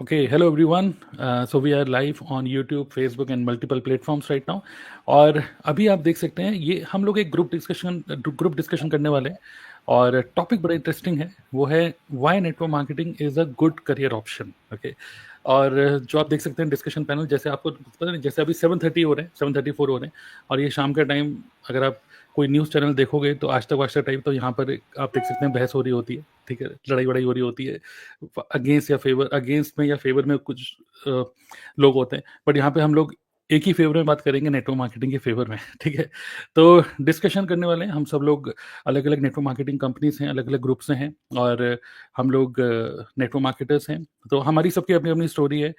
Okay, hello everyone. So we are live on YouTube, Facebook and multiple platforms right now. और अभी आप देख सकते हैं ये हम लोग एक ग्रुप डिस्कशन करने वाले हैं और टॉपिक बड़ा इंटरेस्टिंग है। वो है why network marketing is a good career option. Okay, और जो आप देख सकते हैं डिस्कशन पैनल, जैसे आपको पता नहीं, जैसे अभी 7:30 हो रहे हैं, 7:34 हो रहे हैं और ये शाम का टाइम, अगर आप कोई न्यूज़ चैनल देखोगे तो आज तक वाच टाइप, तो यहाँ पर आप देख सकते हैं बहस हो रही होती है, ठीक है, लड़ाई वड़ाई हो रही होती है, अगेंस्ट में या फेवर में कुछ लोग होते हैं, बट यहाँ पे हम लोग एक ही फेवर में बात करेंगे, नेटवर्क मार्केटिंग के फेवर में। ठीक है, तो डिस्कशन करने वाले हैं हम सब लोग। अलग अलग नेटवर्क मार्केटिंग कंपनीज हैं, अलग अलग ग्रुप से हैं और हम लोग नेटवर्क मार्केटर्स हैं। तो हमारी सबकी अपनी अपनी स्टोरी है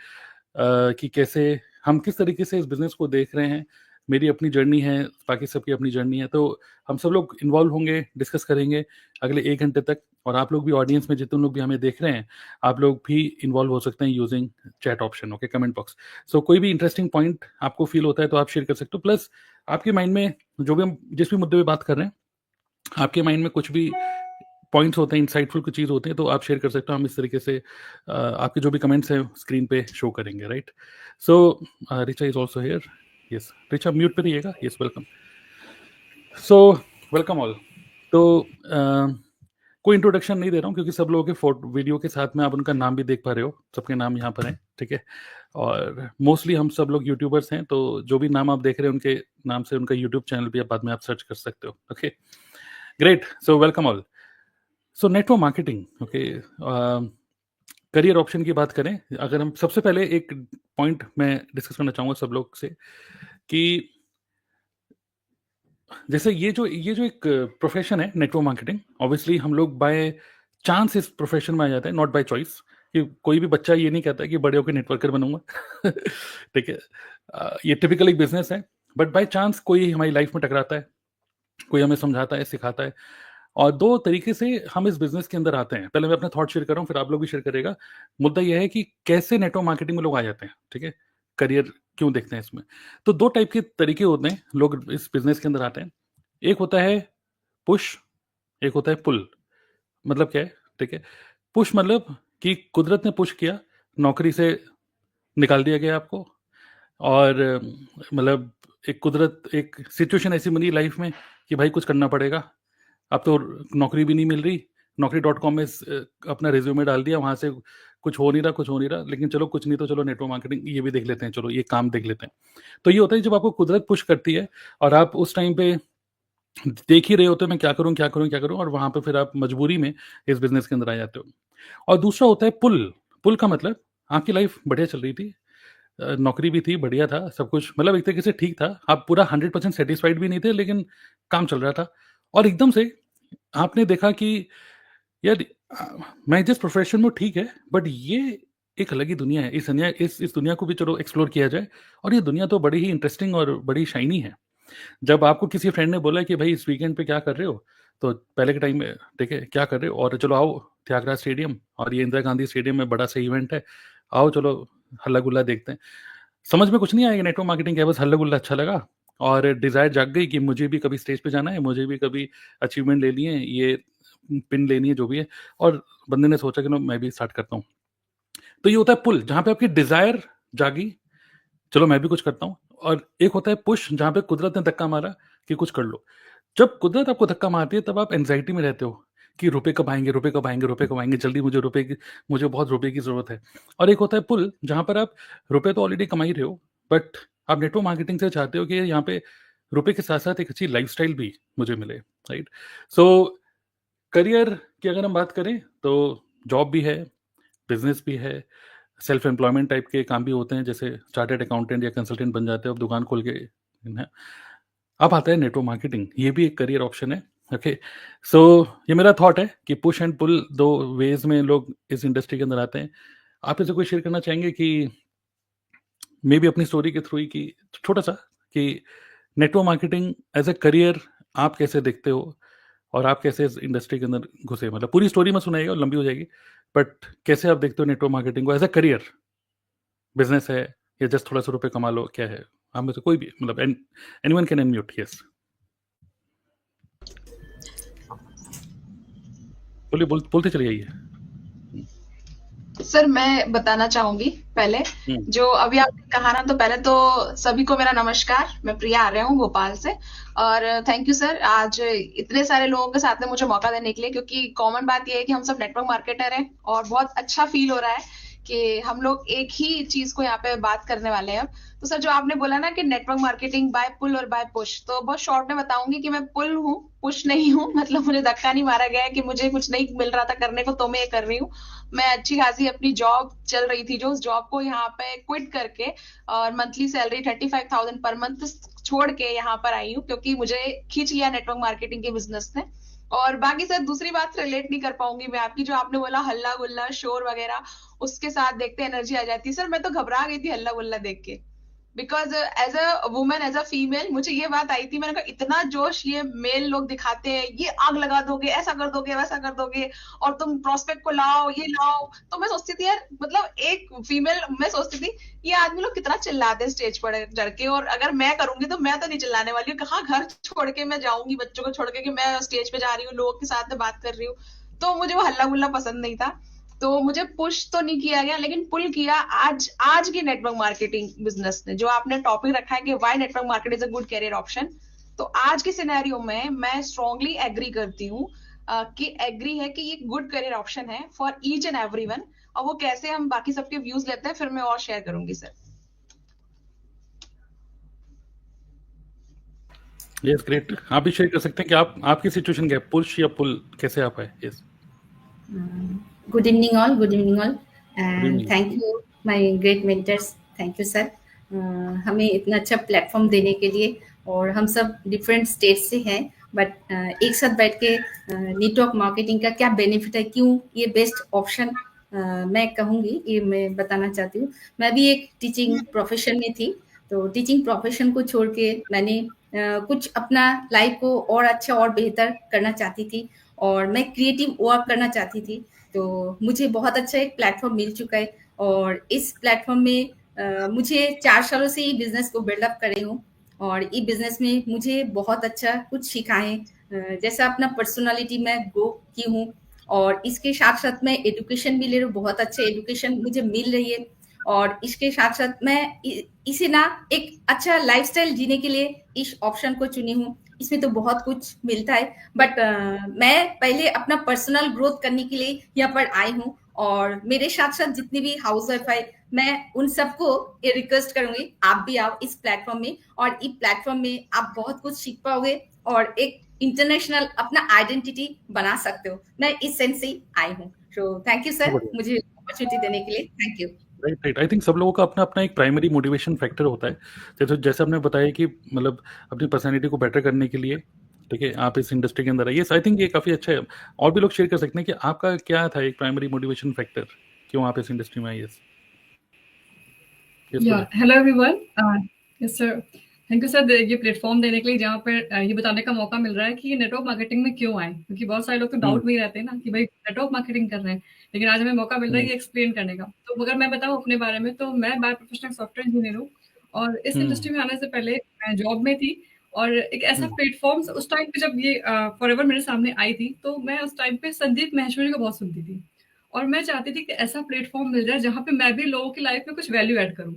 कि कैसे हम किस तरीके से इस बिज़नेस को देख रहे हैं। मेरी अपनी जर्नी है, बाकी सबकी अपनी जर्नी है, तो हम सब लोग इन्वॉल्व होंगे, डिस्कस करेंगे अगले 1 घंटे तक। और आप लोग भी, ऑडियंस में जितने लोग भी हमें देख रहे हैं, आप लोग भी इन्वॉल्व हो सकते हैं using chat option, okay, comment box. So कोई भी इंटरेस्टिंग पॉइंट आपको फील होता है तो आप शेयर कर सकते हो। प्लस आपके माइंड में जो भी हम जिस भी मुद्दे पे बात कर रहे हैं, आपके माइंड में कुछ भी पॉइंट्स होते हैं, इंसाइटफुल कुछ चीज़ होते हैं, तो आप शेयर कर सकते हो। हम इस तरीके से आपके जो भी कमेंट्स हैं स्क्रीन पे शो करेंगे, right. So Richa is also here. Yes, Richa mute पे रहिएगा। Yes, welcome. So welcome all. तो कोई इंट्रोडक्शन नहीं दे रहा हूँ क्योंकि सब लोगों के फोटो वीडियो के साथ में आप उनका नाम भी देख पा रहे हो, सबके नाम यहाँ पर हैं, ठीक है। और मोस्टली हम सब लोग यूट्यूबर्स हैं, तो जो भी नाम आप देख रहे हैं उनके नाम से उनका यूट्यूब चैनल भी आप बाद में आप सर्च कर सकते हो। Okay, great. सो welcome all. So network marketing, okay, career option की बात करें, अगर हम सबसे पहले एक पॉइंट मैं डिस्कस करना चाहूँगा सब लोग से कि जैसे ये जो एक प्रोफेशन है नेटवर्क मार्केटिंग, ऑब्वियसली हम लोग बाय चांस इस प्रोफेशन में आ जाते हैं, नॉट बाय चॉइस। कि कोई भी बच्चा ये नहीं कहता है कि बड़े होकर नेटवर्कर बनूंगा। ठीक है, ये टिपिकल एक बिजनेस है, बट बाय चांस कोई हमारी लाइफ में टकराता है, कोई हमें समझाता है, सिखाता है। और दो तरीके से हम इस बिजनेस के अंदर आते हैं। पहले मैं अपना थॉट शेयर कर रहा हूँ, फिर आप लोग भी शेयर करेगा। मुद्दा यह है कि कैसे नेटवर्क मार्केटिंग में लोग आ जाते हैं, ठीक है, करियर क्यों देखते हैं इसमें। तो दो टाइप के तरीके होते हैं, लोग इस बिजनेस के अंदर आते हैं। एक होता है पुश, एक होता है पुल। मतलब क्या है, ठीक है। पुश मतलब कि कुदरत ने पुश किया, नौकरी से निकाल दिया गया आपको, और मतलब एक कुदरत, एक सिचुएशन ऐसी बनी लाइफ में कि भाई कुछ करना पड़ेगा। अब तो नौकरी भी नहीं मिल रही, naukri.com में अपना रिज्यूमे डाल दिया, वहाँ से कुछ हो नहीं रहा, कुछ हो नहीं रहा, लेकिन चलो कुछ नहीं तो चलो नेटवर्क मार्केटिंग ये भी देख लेते हैं, चलो ये काम देख लेते हैं। तो ये होता है जब आपको कुदरत पुश करती है और आप उस टाइम पे देख ही रहे होते हो, मैं क्या करूँ, क्या करूँ, क्या करूँ, और वहाँ पे फिर आप मजबूरी में इस बिज़नेस के अंदर आ जाते हो। और दूसरा होता है पुल। पुल का मतलब आपकी लाइफ बढ़िया चल रही थी, नौकरी भी थी, बढ़िया था, सब कुछ मतलब एक तरीके से ठीक था। आप पूरा 100% सैटिस्फाइड भी नहीं थे, लेकिन काम चल रहा था। और एकदम से आपने देखा कि यार, मैं जिस प्रोफ़ेशन में हूँ ठीक है, बट ये एक अलग ही दुनिया है। इस दुनिया को भी चलो एक्सप्लोर किया जाए, और ये दुनिया तो बड़ी ही इंटरेस्टिंग और बड़ी शाइनी है। जब आपको किसी फ्रेंड ने बोला कि भाई इस वीकेंड पे क्या कर रहे हो, तो पहले के टाइम में ठीक है क्या कर रहे हो, और चलो आओ त्यागराज स्टेडियम, और ये इंदिरा गांधी स्टेडियम में बड़ा सा इवेंट है, आओ चलो हल्ला गुल्ला देखते हैं। समझ में कुछ नहीं आएगा नेटवर्क मार्केटिंग क्या है, बस हल्ला गुल्ला अच्छा लगा और डिज़ायर जाग गई कि मुझे भी कभी स्टेज पे जाना है, मुझे भी कभी अचीवमेंट लेनी है, ये पिन लेनी है, जो भी है। और बंदे ने सोचा कि नो मैं भी स्टार्ट करता हूँ। तो ये होता है पुल, जहाँ पे आपकी डिज़ायर जागी, चलो मैं भी कुछ करता हूँ। और एक होता है पुश, जहाँ पे कुदरत ने धक्का मारा कि कुछ कर लो। जब कुदरत आपको धक्का मारती है तब आप एंग्जायटी में रहते हो कि रुपए कब आएँगे, रुपए कब आएँगे, रुपए कब आएँगे, जल्दी मुझे बहुत रुपए की ज़रूरत है। और एक होता है पुल, जहाँ पर आप रुपए तो ऑलरेडी कमा ही रहे हो, बट आप नेटवर्क मार्केटिंग से चाहते हो कि यहाँ पे रुपए के साथ-साथ एक अच्छी लाइफ़स्टाइल भी मुझे मिले, राइट? सो करियर की अगर हम बात करें तो जॉब भी है, बिज़नेस भी है, सेल्फ एम्प्लॉयमेंट टाइप के काम भी होते हैं, जैसे चार्टर्ड अकाउंटेंट या कंसल्टेंट बन जाते हो, अब दुकान खोल के है। अब आता है नेटवर्क मार्केटिंग, ये भी एक करियर ऑप्शन है। ओके, सो ये मेरा थॉट है कि पुश एंड पुल, दो वेज में लोग इस इंडस्ट्री के अंदर आते हैं। आप इसे कोई शेयर करना चाहेंगे कि मे बी अपनी स्टोरी के थ्रू ही, कि छोटा सा, कि network marketing as a career आप कैसे देखते हो, और आप कैसे इस इंडस्ट्री के अंदर घुसे, मतलब पूरी स्टोरी मत सुनाइएगा, लंबी हो जाएगी, बट कैसे आप देखते हो नेटवर्क मार्केटिंग को एज ए करियर, बिजनेस है या जस्ट थोड़ा सा रुपए कमा लो, क्या है? आप में से कोई भी, मतलब एनीवन कैन अनम्यूट। यस, बोलिए, बोलते चले जाइए। सर मैं बताना चाहूंगी पहले, जो अभी आपने कहा ना, तो पहले तो सभी को मेरा नमस्कार। मैं प्रिया आ रहा हूँ भोपाल से। और थैंक यू सर, आज इतने सारे लोगों के साथ में मुझे मौका देने के लिए, क्योंकि कॉमन बात यह है कि हम सब नेटवर्क मार्केटर हैं और बहुत अच्छा फील हो रहा है कि हम लोग एक ही चीज को यहाँ पे बात करने वाले हैं अब। तो सर, जो आपने बोला ना कि नेटवर्क मार्केटिंग बाय पुल और बाय पुश, तो बहुत शॉर्ट में बताऊंगी कि मैं पुल हूँ, पुश नहीं हूँ। मतलब मुझे धक्का नहीं मारा गया है कि मुझे कुछ नहीं मिल रहा था करने को तो मैं ये कर रही हूँ। मैं अच्छी खासी अपनी जॉब चल रही थी, जो उस जॉब को यहाँ पे क्विट करके और मंथली सैलरी 35,000 पर मंथ छोड़ के यहाँ पर आई हूँ, क्योंकि मुझे खींच लिया नेटवर्क मार्केटिंग के बिजनेस ने। और बाकी सर दूसरी बात रिलेट नहीं कर पाऊंगी मैं आपकी, जो आपने बोला हल्ला गुल्ला शोर वगैरह, उसके साथ देखते एनर्जी आ जाती है। सर मैं तो घबरा गई थी हल्ला गुल्ला देख के, because as a women, as a female, मुझे ये बात आई थी, मैंने कहा इतना जोश ये मेल लोग दिखाते हैं, ये आग लगा दोगे, ऐसा कर दोगे, वैसा कर दोगे, और तुम प्रोस्पेक्ट को लाओ, ये लाओ। तो मैं सोचती थी यार, मतलब एक फीमेल, मैं सोचती थी ये आदमी लोग कितना चिल्लाते हैं स्टेज पर चढ़ के, और अगर मैं करूंगी तो मैं तो नहीं चिल्लाने वाली हूँ। कहाँ घर छोड़ के मैं जाऊंगी बच्चों को छोड़ के कि मैं स्टेज पे जा रही हूँ, लोगों के साथ में बात कर रही हूँ। तो मुझे वो हल्ला गुल्ला पसंद नहीं था। तो मुझे पुश तो नहीं किया गया, लेकिन पुल किया आज आज की नेटवर्क मार्केटिंग बिजनेस ने। जो आपने टॉपिक रखा है कि why network market is a good career option, तो आज के सिनेरियो में मैं स्ट्रांगली एग्री करती हूँ, कि एग्री है कि ये गुड करियर ऑप्शन है फॉर ईच एंड एवरीवन। और वो कैसे, हम बाकी सबके व्यूज लेते हैं फिर मैं और शेयर करूंगी सर। Yes, great. आप भी शेयर कर सकते हैं कि आप आपकी सिचुएशन क्या है, पुश या पुल, कैसे आप आए? Yes, Good evening, all. Good evening, all. Good And evening. thank you, my great mentors. Thank you, sir. हमें इतना अच्छा प्लेटफॉर्म देने के लिए, और हम सब डिफरेंट स्टेट से हैं, बट एक साथ बैठ के नेटवर्क मार्केटिंग का क्या बेनिफिट है, क्यों ये बेस्ट ऑप्शन मैं कहूँगी, ये मैं बताना चाहती हूँ। मैं भी एक टीचिंग प्रोफेशन में थी, तो टीचिंग प्रोफेशन को छोड़ के मैंने कुछ अपना लाइफ को और अच्छा और बेहतर करना चाहती थी, और मैं क्रिएटिव वर्क करना चाहती थी। तो मुझे बहुत अच्छा एक प्लेटफॉर्म मिल चुका है, और इस प्लेटफॉर्म में मुझे 4 सालों से ये बिज़नेस को बिल्डअप कर रही हूँ, और ये बिज़नेस में मुझे बहुत अच्छा कुछ सीखा है। जैसा अपना पर्सनैलिटी मैं ग्रो की हूँ, और इसके साथ-साथ मैं एजुकेशन भी ले रही हूँ, बहुत अच्छा एजुकेशन मुझे मिल रही है, और इसके साथ-साथ मैं इसे ना एक अच्छा लाइफ़स्टाइल जीने के लिए इस ऑप्शन को चुनी हूँ। इसमें तो बहुत कुछ मिलता है, बट मैं पहले अपना पर्सनल ग्रोथ करने के लिए यहाँ पर आई हूँ, और मेरे साथ-साथ जितनी भी हाउसवाइफ है, मैं उन सबको ये रिक्वेस्ट करूँगी, आप भी आओ इस प्लेटफ़ॉर्म में, और इस प्लेटफ़ॉर्म में आप बहुत कुछ सीख पाओगे, और एक इंटरनेशनल अपना आइडेंटिटी बना सकते हो। मैं इस सेंस से ही आई हूँ। सो थैंक यू बहुत सर, बढ़िया। मुझे अपॉर्च्युनिटी देने के लिए। Thank you. Right, right. I think सब लोगों का अपना-अपना एक प्राइमरी मोटिवेशन फैक्टर होता है। जैसे जैसे आपने बताया कि मतलब अपनी पर्सनैलिटी को बेटर करने के लिए, ठीक है, आप इस इंडस्ट्री के अंदर आए। येस, आई थिंक ये काफ़ी अच्छा है। और भी लोग शेयर कर सकते हैं कि आपका क्या था एक प्राइमरी मोटिवेशन फैक्टर, क्यों आप इस इंडस्ट्री में आए? येस, येस, या Puja. Hello everyone. Yes sir, thank you sir ये प्लेटफॉर्म देने के लिए, जहाँ पर ये बताने का मौका मिल रहा है कि नेटवर्क मार्केटिंग में क्यों आए, क्योंकि बहुत सारे लोग तो हुँ, डाउट में ही रहते हैं ना कि भाई नेटवर्क मार्केटिंग कर रहे हैं, लेकिन आज हमें मौका मिल रहा है हुँ, ये एक्सप्लेन करने का। तो अगर मैं बताऊँ अपने बारे में, तो मैं बाय प्रोफेशनल सॉफ्टवेयर इंजीनियर हूँ, और इस हुँ, इंडस्ट्री में आने से पहले मैं जॉब में थी। और एक ऐसा हुँ, प्लेटफॉर्म उस टाइम पे जब ये फॉरएवर मेरे सामने आई थी, तो मैं उस टाइम पे संदीप महेश्वरी को बहुत सुनती थी, और मैं चाहती थी कि ऐसा प्लेटफॉर्म मिल जाए जहाँ पे मैं भी लोगों की लाइफ में कुछ वैल्यू ऐड करूँ।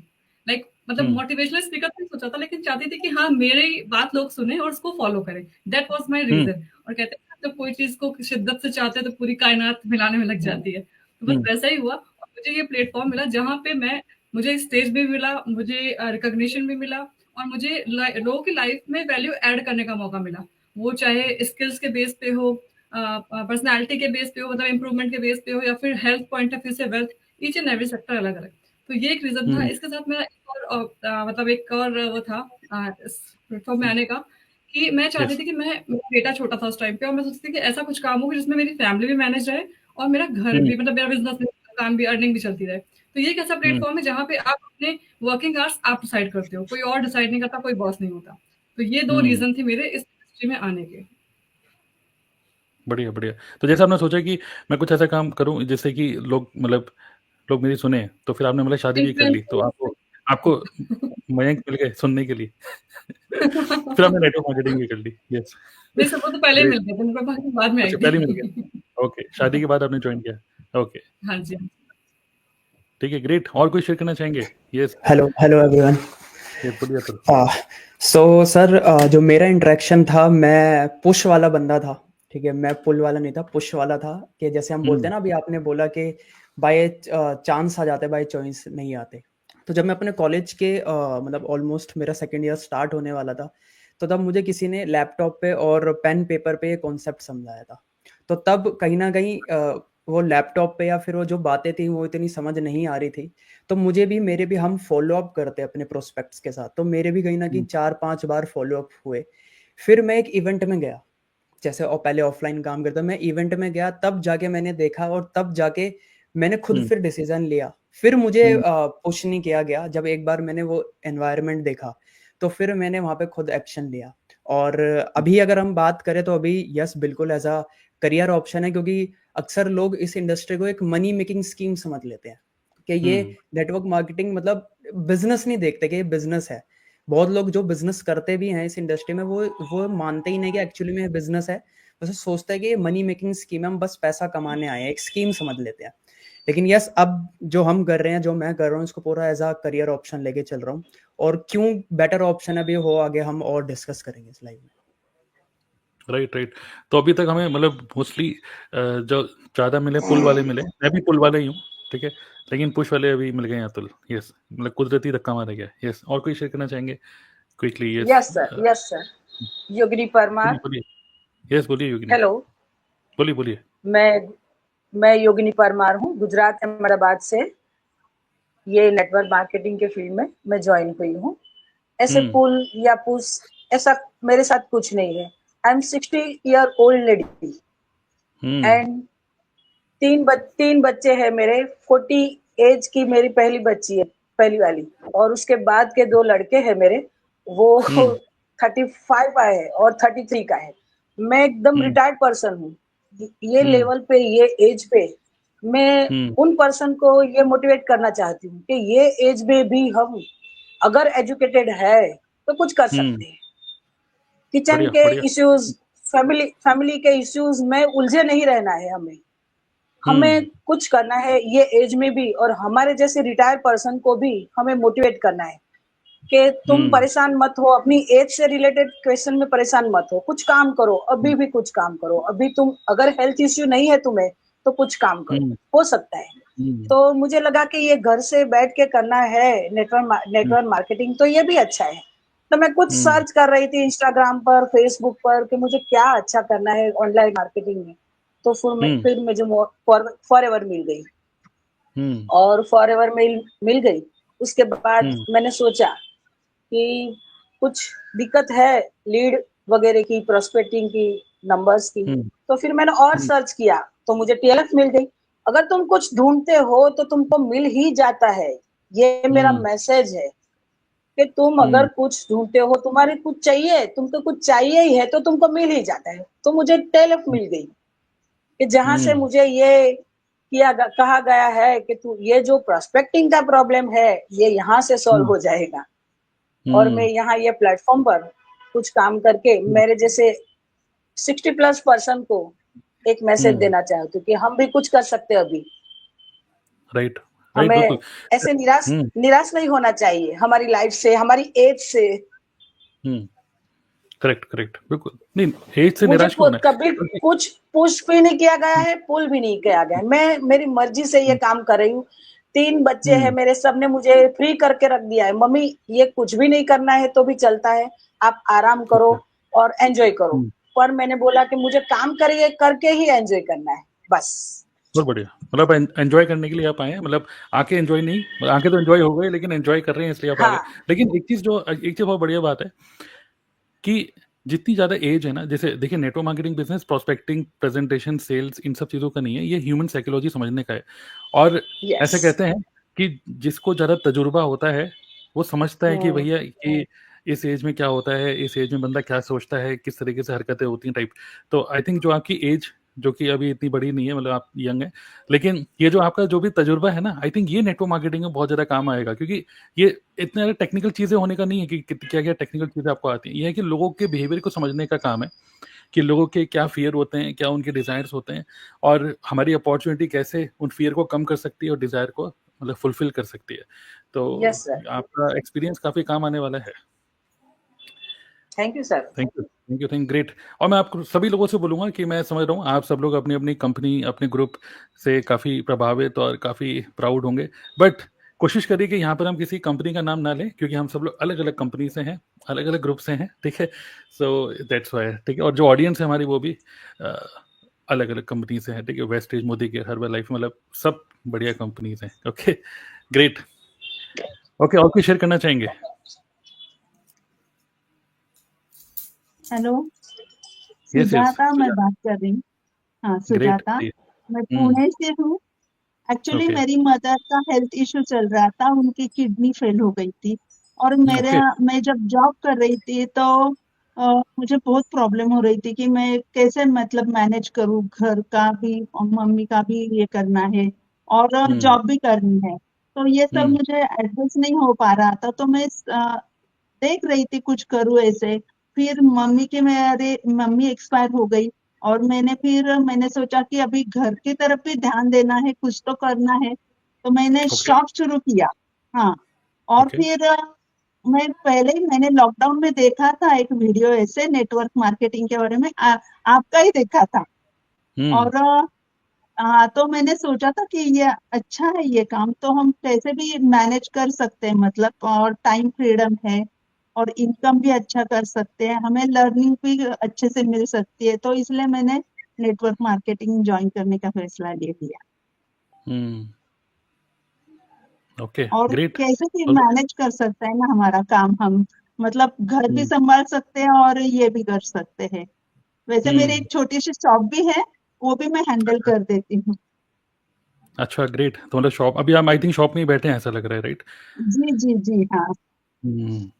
लाइक मतलब हुँ, मोटिवेशनल स्पीकर नहीं सोचा था, लेकिन चाहती थी कि हाँ, मेरी बात लोग सुने और उसको फॉलो करें। That was my hmm, reason. और कहते हैं ना, जब कोई चीज को शिद्दत से चाहते हैं तो पूरी कायनात मिलाने में लग जाती है। तो बस हुँ, वैसा ही हुआ, और मुझे ये प्लेटफॉर्म मिला जहाँ पे मैं, मुझे स्टेज भी मिला, मुझे रिकॉग्निशन भी मिला, और मुझे लोगों की लाइफ में वैल्यू ऐड करने का मौका मिला। वो चाहे स्किल्स के बेस पे हो, पर्सनैलिटी के बेस पे हो, मतलब इंप्रूवमेंट के बेस पे हो, या फिर हेल्थ पॉइंट ऑफ व्यू से wealth, each and every sector अलग अलग। तो ये एक रीजन था। हुँ, इसके साथ मेरा एक और मतलब एक और वो था इस प्लेटफॉर्म में आने का, कि मैं चाहती येस, थी कि मेरा बेटा छोटा था उस टाइम पे, और मैं सोचती थी कि ऐसा कुछ काम हो कि जिसमें मेरी फैमिली भी मैनेज रहे, और मेरा घर हुँ, भी, मतलब मेरा बिजनेस भी, काम भी, अर्निंग भी चलती रहे। तो ये एक ऐसा हुँ, प्लेटफॉर्म है जहाँ पे आप अपने वर्किंग आवर्स आप डिसाइड करते हो, कोई और डिसाइड नहीं करता, कोई बॉस नहीं होता। तो ये दो हुँ। रीजन थे मेरे इस इंडस्ट्री में आने के। बढ़िया, बढ़िया। तो जैसे आपने सोचा कि मैं कुछ ऐसा काम करूँ जिससे कि लोग मेरी सुने, तो फिर आपने मतलब शादी भी कर ली, तो आपको आपको मयंक मिल गए सुनने के लिए। फिर आपने नेटवर्क मार्केटिंग भी कर ली। यस, नहीं सर, वो तो पहले ही ग्रेट। मिल गए थे, उनका बाद में आई अच्छा, थी। पहले ही मिल गया। ओके, शादी के बाद आपने जॉइन किया। ओके, हाँ जी। ठीक है, ग्रेट। और कोई शेयर करना चाहेंगे? Yes, hello everyone. ये बोलिए अतुल। सो सर, जो मेरा इंटरेक्शन था, मैं पुश वाला बंदा था, ठीक है, मैं पुल वाला नहीं था, पुश वाला था। कि जैसे हम बोलते हैं ना, अभी आपने बोला कि बाय चांस आ जाते, बाय चॉइस नहीं आते। तो जब मैं अपने कॉलेज के मतलब ऑलमोस्ट मेरा सेकेंड ईयर स्टार्ट होने वाला था, तो तब मुझे किसी ने लैपटॉप पे और पेन पेपर पे ये कॉन्सेप्ट समझाया था। तो तब कहीं ना कहीं वो लैपटॉप पे या फिर वो जो बातें थी वो इतनी समझ नहीं आ रही थी। तो मुझे भी, मेरे भी, हम फॉलो अप करते अपने प्रोस्पेक्ट्स के साथ, तो मेरे भी कहीं ना कहीं 4-5 बार फॉलो अप हुए। फिर मैं एक इवेंट में गया, जैसे और पहले ऑफलाइन काम करता, मैं इवेंट में गया, तब जाके मैंने देखा और तब जाके मैंने खुद फिर डिसीजन लिया। फिर मुझे पुश नहीं किया गया। जब एक बार मैंने वो एनवायरनमेंट देखा तो फिर मैंने वहाँ पे खुद एक्शन लिया। और अभी अगर हम बात करें तो अभी यस, बिल्कुल ऐसा करियर ऑप्शन है, क्योंकि अक्सर लोग इस इंडस्ट्री को एक मनी मेकिंग स्कीम समझ लेते हैं कि ये नेटवर्क मार्केटिंग मतलब बिजनेस नहीं देखते कि ये बिजनेस है। बहुत लोग जो बिजनेस करते भी हैं इस इंडस्ट्री में, वो मानते ही नहीं कि एक्चुअली में बिजनेस है। बस सोचते हैं कि ये मनी मेकिंग स्कीम है, हम बस पैसा कमाने आए हैं, एक स्कीम समझ लेते हैं। लेकिन यस, अब जो हम कर रहे हैं, जो मैं कर रहा हूँ, इसको पूरा एज अ करियर ऑप्शन लेके चल रहा हूँ। और क्यों बेटर ऑप्शन अभी हो, आगे हम और डिस्कस करेंगे इस लाइव में। राइट। तो अभी तक हमें मतलब मोस्टली जो ज़्यादा मिले पुल वाले मिले, मैं भी पुल वाले ही हूँ, ठीक है, लेकिन पुश वाले अभी मिल गए हैं अतुल। यस, मतलब कुदरती धक्का मारा गया। यस, और कोई शेयर करना चाहेंगे quickly? Yes sir. Yogini Parmar. बोलिए। यस, बोलिए योगिनी। हेलो, बोलिए। मैं योगिनी परमार हूँ, गुजरात अहमदाबाद से। ये नेटवर्क मार्केटिंग के फील्ड में मैं ज्वाइन हुई हूँ। ऐसे पुल या पुश ऐसा मेरे साथ कुछ नहीं है। I am 60 year old lady and तीन बच्चे हैं मेरे। 40 एज की मेरी पहली बच्ची है, पहली वाली, और उसके बाद के 2 लड़के हैं मेरे, वो 35 आए हैं और 33 का है। मैं एकदम रिटायर्ड पर्सन हूँ। ये लेवल पे, ये एज पे मैं उन पर्सन को ये मोटिवेट करना चाहती हूँ कि ये एज में भी हम अगर एजुकेटेड है तो कुछ कर सकते हैं। किचन के इश्यूज, फैमिली के इश्यूज में उलझे नहीं रहना है हमें कुछ करना है ये एज में भी, और हमारे जैसे रिटायर्ड पर्सन को भी हमें मोटिवेट करना है कि तुम परेशान मत हो, अपनी एज से रिलेटेड क्वेश्चन में परेशान मत हो, कुछ काम करो, अभी भी कुछ काम करो। अभी तुम अगर हेल्थ इश्यू नहीं है तुम्हें तो कुछ काम करो, हो सकता है। तो मुझे लगा कि ये घर से बैठ के करना है नेटवर्क मार्केटिंग, तो ये भी अच्छा है। तो मैं कुछ सर्च कर रही थी इंस्टाग्राम पर, फेसबुक पर कि मुझे क्या अच्छा करना है ऑनलाइन मार्केटिंग में। तो फिर मुझे फॉरएवर मिल गई और फॉरएवर मिल गई। उसके बाद मैंने सोचा कि कुछ दिक्कत है लीड वगैरह की, प्रोस्पेक्टिंग की, नंबर्स की। तो फिर मैंने और सर्च किया तो मुझे टीएलएफ मिल गई। अगर तुम कुछ ढूंढते हो तो तुमको मिल ही जाता है। ये मेरा मैसेज है कि तुम अगर कुछ ढूंढते हो, तुम्हारे कुछ चाहिए, तुमको कुछ चाहिए ही है तो तुमको मिल ही जाता है। तो मुझे टीएलएफ मिल गई कि जहां से मुझे ये कहा गया है कि तू ये जो प्रोस्पेक्टिंग का प्रॉब्लम है ये यहाँ से सॉल्व हो जाएगा। और मैं यहाँ ये प्लेटफॉर्म पर कुछ काम करके मेरे जैसे 60+ पर्सन को एक मैसेज देना चाहती हूँ कि हम भी कुछ कर सकते हैं अभी। राइट, हमें ऐसे निराश नहीं होना चाहिए हमारी लाइफ से, हमारी एज से। करेक्ट, बिल्कुल नहीं, एज से निराश मुझे कभी कुछ पुश भी नहीं किया गया है, पुल भी नहीं किया गया है। मैं मेरी मर्जी से ये काम कर रही हूँ। 3 बच्चे हैं मेरे, सबने मुझे फ्री करके रख दिया है। मम्मी ये कुछ भी नहीं करना है तो भी चलता है, आप आराम करो और एंजॉय करो। पर मैंने बोला कि मुझे काम करके ही एंजॉय करना है बस। बहुत बढ़िया, मतलब एंजॉय करने के लिए आप आए हैं, मतलब आके एंजॉय नहीं, आके तो एंजॉय हो गए लेकिन एंजॉय कर रहे हैं इसलिए आप आ गए। लेकिन एक चीज बहुत बढ़िया बात है कि जितनी ज़्यादा एज है ना, जैसे देखिए network marketing business prospecting, presentation, sales, इन सब चीज़ों का नहीं है, ये ह्यूमन साइकोलॉजी समझने का है। और ऐसे कहते हैं कि जिसको ज़्यादा तजुर्बा होता है वो समझता है कि भैया कि इस एज में क्या होता है, इस एज में बंदा क्या सोचता है, किस तरीके से हरकतें होती हैं टाइप। तो आई थिंक जो आपकी एज, जो कि अभी इतनी बड़ी नहीं है, मतलब आप यंग है, लेकिन ये जो आपका जो भी तजुर्बा है ना, आई थिंक ये नेटवर्क मार्केटिंग में बहुत ज़्यादा काम आएगा। क्योंकि ये इतने ज़्यादा टेक्निकल चीज़ें होने का नहीं है कि क्या क्या टेक्निकल चीज़ें आपको आती हैं, ये है कि लोगों के बिहेवियर को समझने का काम है कि लोगों के क्या फियर होते हैं, क्या उनके डिज़ायर्स होते हैं, और हमारी अपॉर्चुनिटी कैसे उन फियर को कम कर सकती है और डिज़ायर को मतलब फुलफिल कर सकती है। तो यस सर, आपका एक्सपीरियंस काफ़ी काम आने वाला है। Thank you sir. Thank you, thank you, thank great. और मैं आपको सभी लोगों से बोलूँगा कि मैं समझ रहा हूँ आप सब लोग अपनी-अपनी कंपनी, अपने ग्रुप से काफ़ी प्रभावित और काफ़ी प्राउड होंगे। बट कोशिश करिए कि यहाँ पर हम किसी कंपनी का नाम ना लें, क्योंकि हम सब लोग अलग-अलग कंपनी से हैं, अलग-अलग ग्रुप से हैं, ठीक है? सो दैट्स व्हाई, ठीक है? और जो ऑडियंस है हमारी वो भी अ, अलग-अलग कंपनी से है, ठीक है? Wastage, Modi care, herbal life, मतलब सब बढ़िया कंपनीज़ हैं। Okay, great. ओके, और कुछ शेयर करना चाहेंगे? हेलो, यस, यस, सुजाता मैं सुजाता। बात कर रही हूँ। हाँ, ग्रेट, सुजाता। बताइए। मैं हुँ, पुणे से हूँ। एक्चुअली ओके, मेरी मदर का हेल्थ इश्यू चल रहा था, उनकी किडनी फेल हो गई थी और ओके। मैं जब जॉब कर रही थी तो मुझे बहुत प्रॉब्लम हो रही थी कि मैं कैसे मतलब मैनेज करूँ, घर का भी और मम्मी का भी ये करना है और हुँ, जॉब भी करनी है। तो ये सब हुँ, मुझे एडजस्ट नहीं हो पा रहा था, तो मैं देख रही थी कुछ करूँ ऐसे। फिर मेरे मम्मी एक्सपायर हो गई और मैंने सोचा कि अभी घर की तरफ भी ध्यान देना है, कुछ तो करना है। तो मैंने ओके, शॉप शुरू किया। हाँ, और ओके, फिर मैंने लॉकडाउन में देखा था एक वीडियो ऐसे नेटवर्क मार्केटिंग के बारे में, आपका ही देखा था। हुँ, और हाँ, तो मैंने सोचा था कि ये अच्छा है ये काम, तो हम कैसे भी मैनेज कर सकते हैं मतलब, और टाइम फ्रीडम है और इनकम भी अच्छा कर सकते हैं, हमें लर्निंग भी अच्छे से मिल सकती है, तो इसलिए मैंने नेटवर्क मार्केटिंग ज्वाइन करने का फैसला ले लिया। हुँ, ओके, और ग्रेट, कैसे भी बहुत बढ़िया। मैनेज कर सकते हैं ना हमारा काम, हम मतलब घर भी हुँ, संभाल सकते हैं और ये भी कर सकते हैं। वैसे मेरी हुँ, एक छोटी सी शॉप भी है, वो भी मैं हैंडल अच्छा, कर देती हूँ। अच्छा, ग्रेट। तो मतलब शॉप अभी आप आई थिंक शॉप में ही बैठे हैं, ऐसा लग रहा है, राइट? जी जी जी हाँ। हुँ,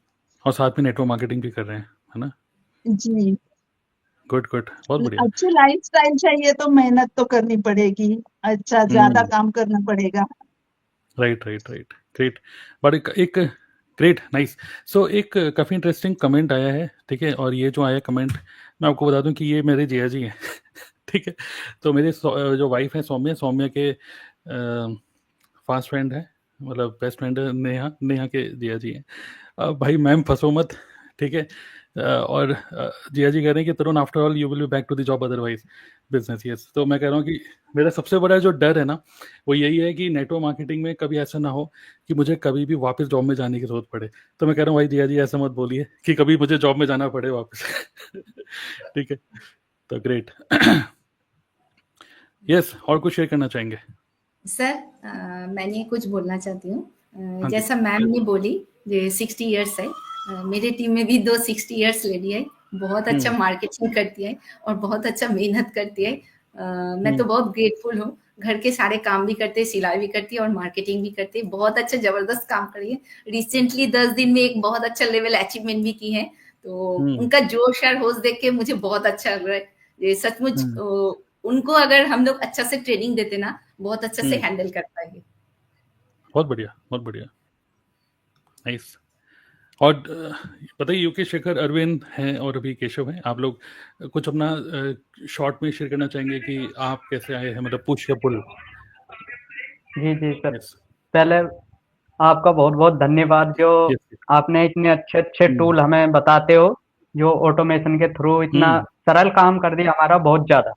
और साथ में नेटवर्क मार्केटिंग भी कर रहे हैं, है ना? जी, गुड, गुड, बहुत बढ़िया। अच्छी लाइफस्टाइल चाहिए तो मेहनत तो करनी पड़ेगी, अच्छा ज्यादा हुँ, काम करना पड़ेगा। Right, right, right, great. But एक एक ग्रेट, नाइस। सो एक काफ़ी इंटरेस्टिंग कमेंट आया है, ठीक है? और ये जो आया कमेंट, मैं आपको बता दूँ कि ये मेरे जीजा जी हैं, ठीक है? तो मेरे जो वाइफ़ है सौम्या, सौम्या के फास्ट फ्रेंड है, मतलब बेस्ट फ्रेंड है नेहा, नेहा के जिया जी हैं। भाई मैम फंसो मत, ठीक है? और जिया जी कह रहे हैं कि Tarun after all you will be back to the job otherwise business. Yes, तो मैं कह रहा हूँ कि मेरा सबसे बड़ा जो डर है ना, वो यही है कि नेटवर्क मार्केटिंग में कभी ऐसा ना हो कि मुझे कभी भी वापस जॉब में जाने की जरूरत पड़े। तो मैं कह रहा हूँ भाई जिया जी ऐसा मत बोलिए कि कभी मुझे जॉब में जाना पड़े वापस। ठीक है, तो ग्रेट। यस, और कुछ शेयर करना चाहेंगे? सर मैंने कुछ बोलना चाहती हूँ। हाँ जी, जैसा मैम ने बोली ये 60 इयर्स है, मेरे टीम में भी 2 60 इयर्स लेडी है, बहुत अच्छा हम्म, मार्केटिंग करती है और बहुत अच्छा मेहनत करती है। मैं तो हम्म, बहुत ग्रेटफुल हूँ, घर के सारे काम भी करते हैं, सिलाई भी करती है और मार्केटिंग भी करती है, बहुत अच्छा ज़बरदस्त काम कर रही है। रिसेंटली 10 दिन में एक बहुत अच्छा लेवल अचीवमेंट भी की है, तो हम्म, उनका जोश और होश देख के मुझे बहुत अच्छा लग रहा है। ये सचमुच हम्म, उनको अगर हम लोग अच्छा से ट्रेनिंग देते ना, बहुत अच्छा से हम्म, हैंडल कर पाएंगे। बहुत बढ़िया, बहुत बढ़िया, नाइस। और बताइए, यूके शेखर, अरविंद हैं और अभी केशव हैं, आप लोग कुछ अपना शॉर्ट में शेयर करना चाहेंगे कि आप कैसे आए हैं, मतलब पुश या पुल? जी जी सर, यस, पहले आपका बहुत बहुत धन्यवाद जो यस, आपने इतने अच्छे अच्छे हम्म, टूल हमें बताते हो, जो ऑटोमेशन के थ्रू इतना हम्म, सरल काम कर दिया हमारा बहुत ज़्यादा।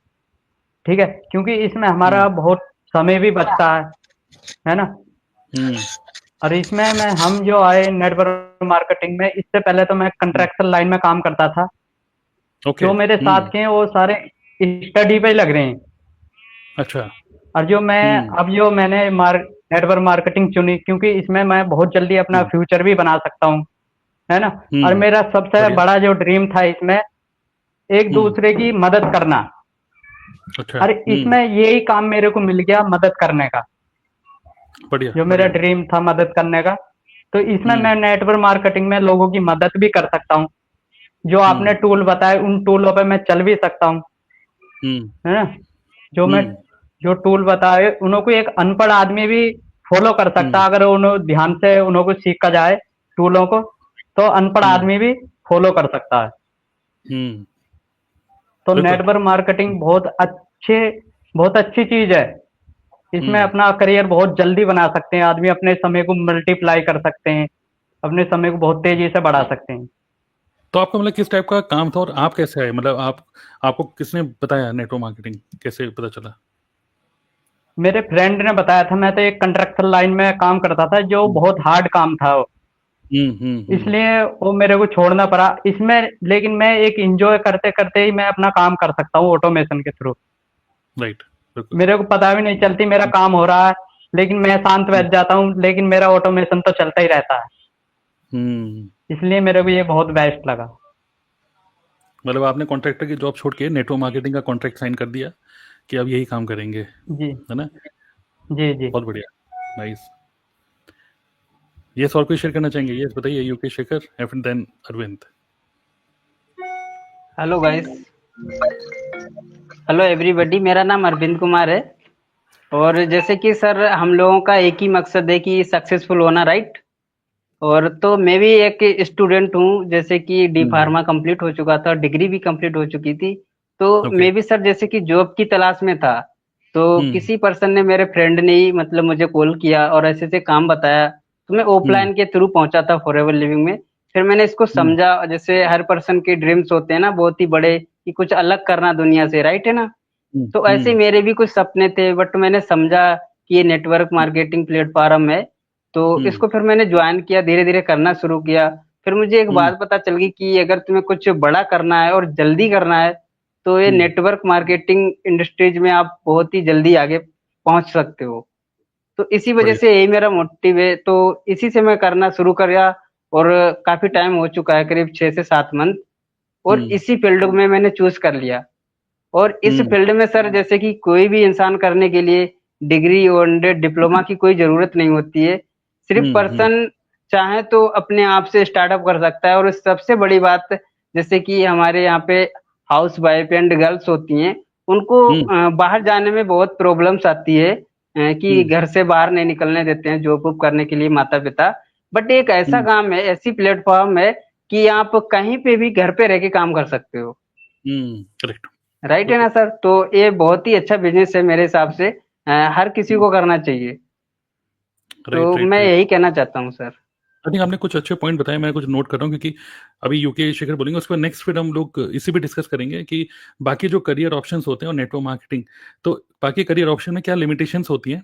ठीक है, क्योंकि इसमें हम्म, हमारा बहुत समय भी बचता है ना? हम्म, और इसमें हम जो आए नेटवर्क मार्केटिंग में, इससे पहले तो मैं हम्म, कंट्रैक्चुअल लाइन में काम करता था। ओके, जो मेरे साथ हम्म, के हैं वो सारे स्टडी पे ही लग रहे हैं। अच्छा, और हम्म, जो मैंने नेटवर्क मार्केटिंग चुनी, क्योंकि इसमें मैं बहुत जल्दी अपना हम्म, फ्यूचर भी बना सकता हूँ, है ना? और मेरा सबसे बढ़िया, बड़ा जो ड्रीम था इसमें एक हम्म, दूसरे की मदद करना। अच्छा, और इसमें यही काम मेरे को मिल गया, मदद करने का, बढ़िया, जो मेरा बढ़िया, ड्रीम था मदद करने का। तो इसमें हम्म, मैं नेटवर्क मार्केटिंग में लोगों की मदद भी कर सकता हूँ। जो आपने हम्म, टूल बताए उन टूलों पे मैं चल भी सकता हूँ, हम्म, है ना? जो मैं हम्म, जो टूल बताए उनको एक अनपढ़ आदमी भी फॉलो कर सकता हम्म, है, अगर उन्हों ध्यान से उनको सीखा जाए टूलों को, तो अनपढ़ हम्म, आदमी भी फॉलो कर सकता है। हम्म, तो बिल्कुल, नेटवर्क मार्केटिंग बहुत अच्छी चीज है। इसमें अपना करियर बहुत जल्दी बना सकते हैं, आदमी अपने समय को मल्टीप्लाई कर सकते हैं, अपने समय को बहुत तेजी से बढ़ा सकते हैं। तो आपका मतलब किस टाइप का काम था और आप कैसे आए, मतलब आपको किसने बताया नेटवर्क मार्केटिंग, कैसे पता चला? मेरे फ्रेंड ने बताया था, मैं तो एक कंस्ट्रक्शन लाइन में काम करता था जो बहुत हार्ड काम था वो, इसलिए वो मेरे को छोड़ना पड़ा इसमें, लेकिन मैं एक एंजॉय करते करते ही मैं अपना काम कर सकता हूँ ऑटोमेशन के थ्रू। राइट, मेरे को पता भी नहीं चलती मेरा काम हो रहा है, लेकिन मैं शांत बैठ जाता हूँ, लेकिन मेरा ऑटोमेशन तो चलता ही रहता है। इसलिए मेरे को ये बहुत बेस्ट लगा। मतलब आपने कॉन्ट्रैक्टर की जॉब छोड़ के नेटवर्क मार्केटिंग का कॉन्ट्रैक्ट साइन कर दिया कि अब यही काम करेंगे, जी है ना? जी जी, बहुत बढ़िया, नाइस। यस, और कोई शेयर करना चाहेंगे? यस बताइए, UK Shekhar and then Arvind. Hello guys, hello everybody, मेरा नाम अरविंद कुमार है। और जैसे कि सर हम लोगों का एक ही मकसद है कि सक्सेसफुल होना, राइट? और तो मैं भी एक स्टूडेंट हूँ, जैसे कि डी फार्मा कंप्लीट हो चुका था, डिग्री भी कंप्लीट हो चुकी थी। तो मैं भी सर जैसे कि जॉब की तलाश में था, तो किसी पर्सन ने, मेरे फ्रेंड ने ही मतलब मुझे कॉल किया और ऐसे से काम बताया, तो मैं ऑफलाइन के थ्रू पहुंचा था फॉरएवर लिविंग में। फिर मैंने इसको समझा, जैसे हर पर्सन के ड्रीम्स होते हैं ना बहुत ही बड़े, कि कुछ अलग करना दुनिया से, राइट है ना? तो ऐसे मेरे भी कुछ सपने थे, बट मैंने समझा कि ये नेटवर्क मार्केटिंग प्लेटफॉर्म है, तो इसको फिर मैंने ज्वाइन किया, धीरे धीरे करना शुरू किया। फिर मुझे एक बात पता चल गई कि अगर तुम्हें कुछ बड़ा करना है और जल्दी करना है, तो ये नेटवर्क मार्केटिंग इंडस्ट्रीज में आप बहुत ही जल्दी आगे पहुंच सकते हो। तो इसी वजह से यही मेरा मोटिव है, तो इसी से मैं करना शुरू किया। और काफी टाइम हो चुका है, करीब 6 से 7 मंथ, और इसी फील्ड में मैंने चूज कर लिया। और इस फील्ड में सर जैसे कि कोई भी इंसान करने के लिए डिग्री और डिप्लोमा की कोई जरूरत नहीं होती है, सिर्फ पर्सन चाहे तो अपने आप से स्टार्टअप कर सकता है। और सबसे बड़ी बात, जैसे कि हमारे यहाँ पे हाउस वाइफ एंड गर्ल्स होती हैं, उनको बाहर जाने में बहुत प्रॉब्लम्स आती है, कि घर से बाहर नहीं निकलने देते हैं जॉब वॉब करने के लिए माता पिता। बट एक ऐसा काम है, ऐसी प्लेटफॉर्म है कि आप कहीं पे भी घर पे रह के काम कर सकते हो। करेक्ट, राइट है ना सर? तो ये बहुत ही अच्छा बिजनेस है मेरे हिसाब से, हर किसी को करना चाहिए। तो मैं यही कहना चाहता हूँ सर। आई थिंक आपने कुछ अच्छे पॉइंट बताए, मैं कुछ नोट कर रहा हूँ, क्योंकि अभी यूके शेखर बोलेंगे, उसके बाद नेक्स्ट फिर हम लोग इसी पे डिस्कस करेंगे कि बाकी जो करियर ऑप्शंस होते हैं और नेटवर्क मार्केटिंग, तो बाकी करियर ऑप्शन में क्या लिमिटेशंस होती हैं,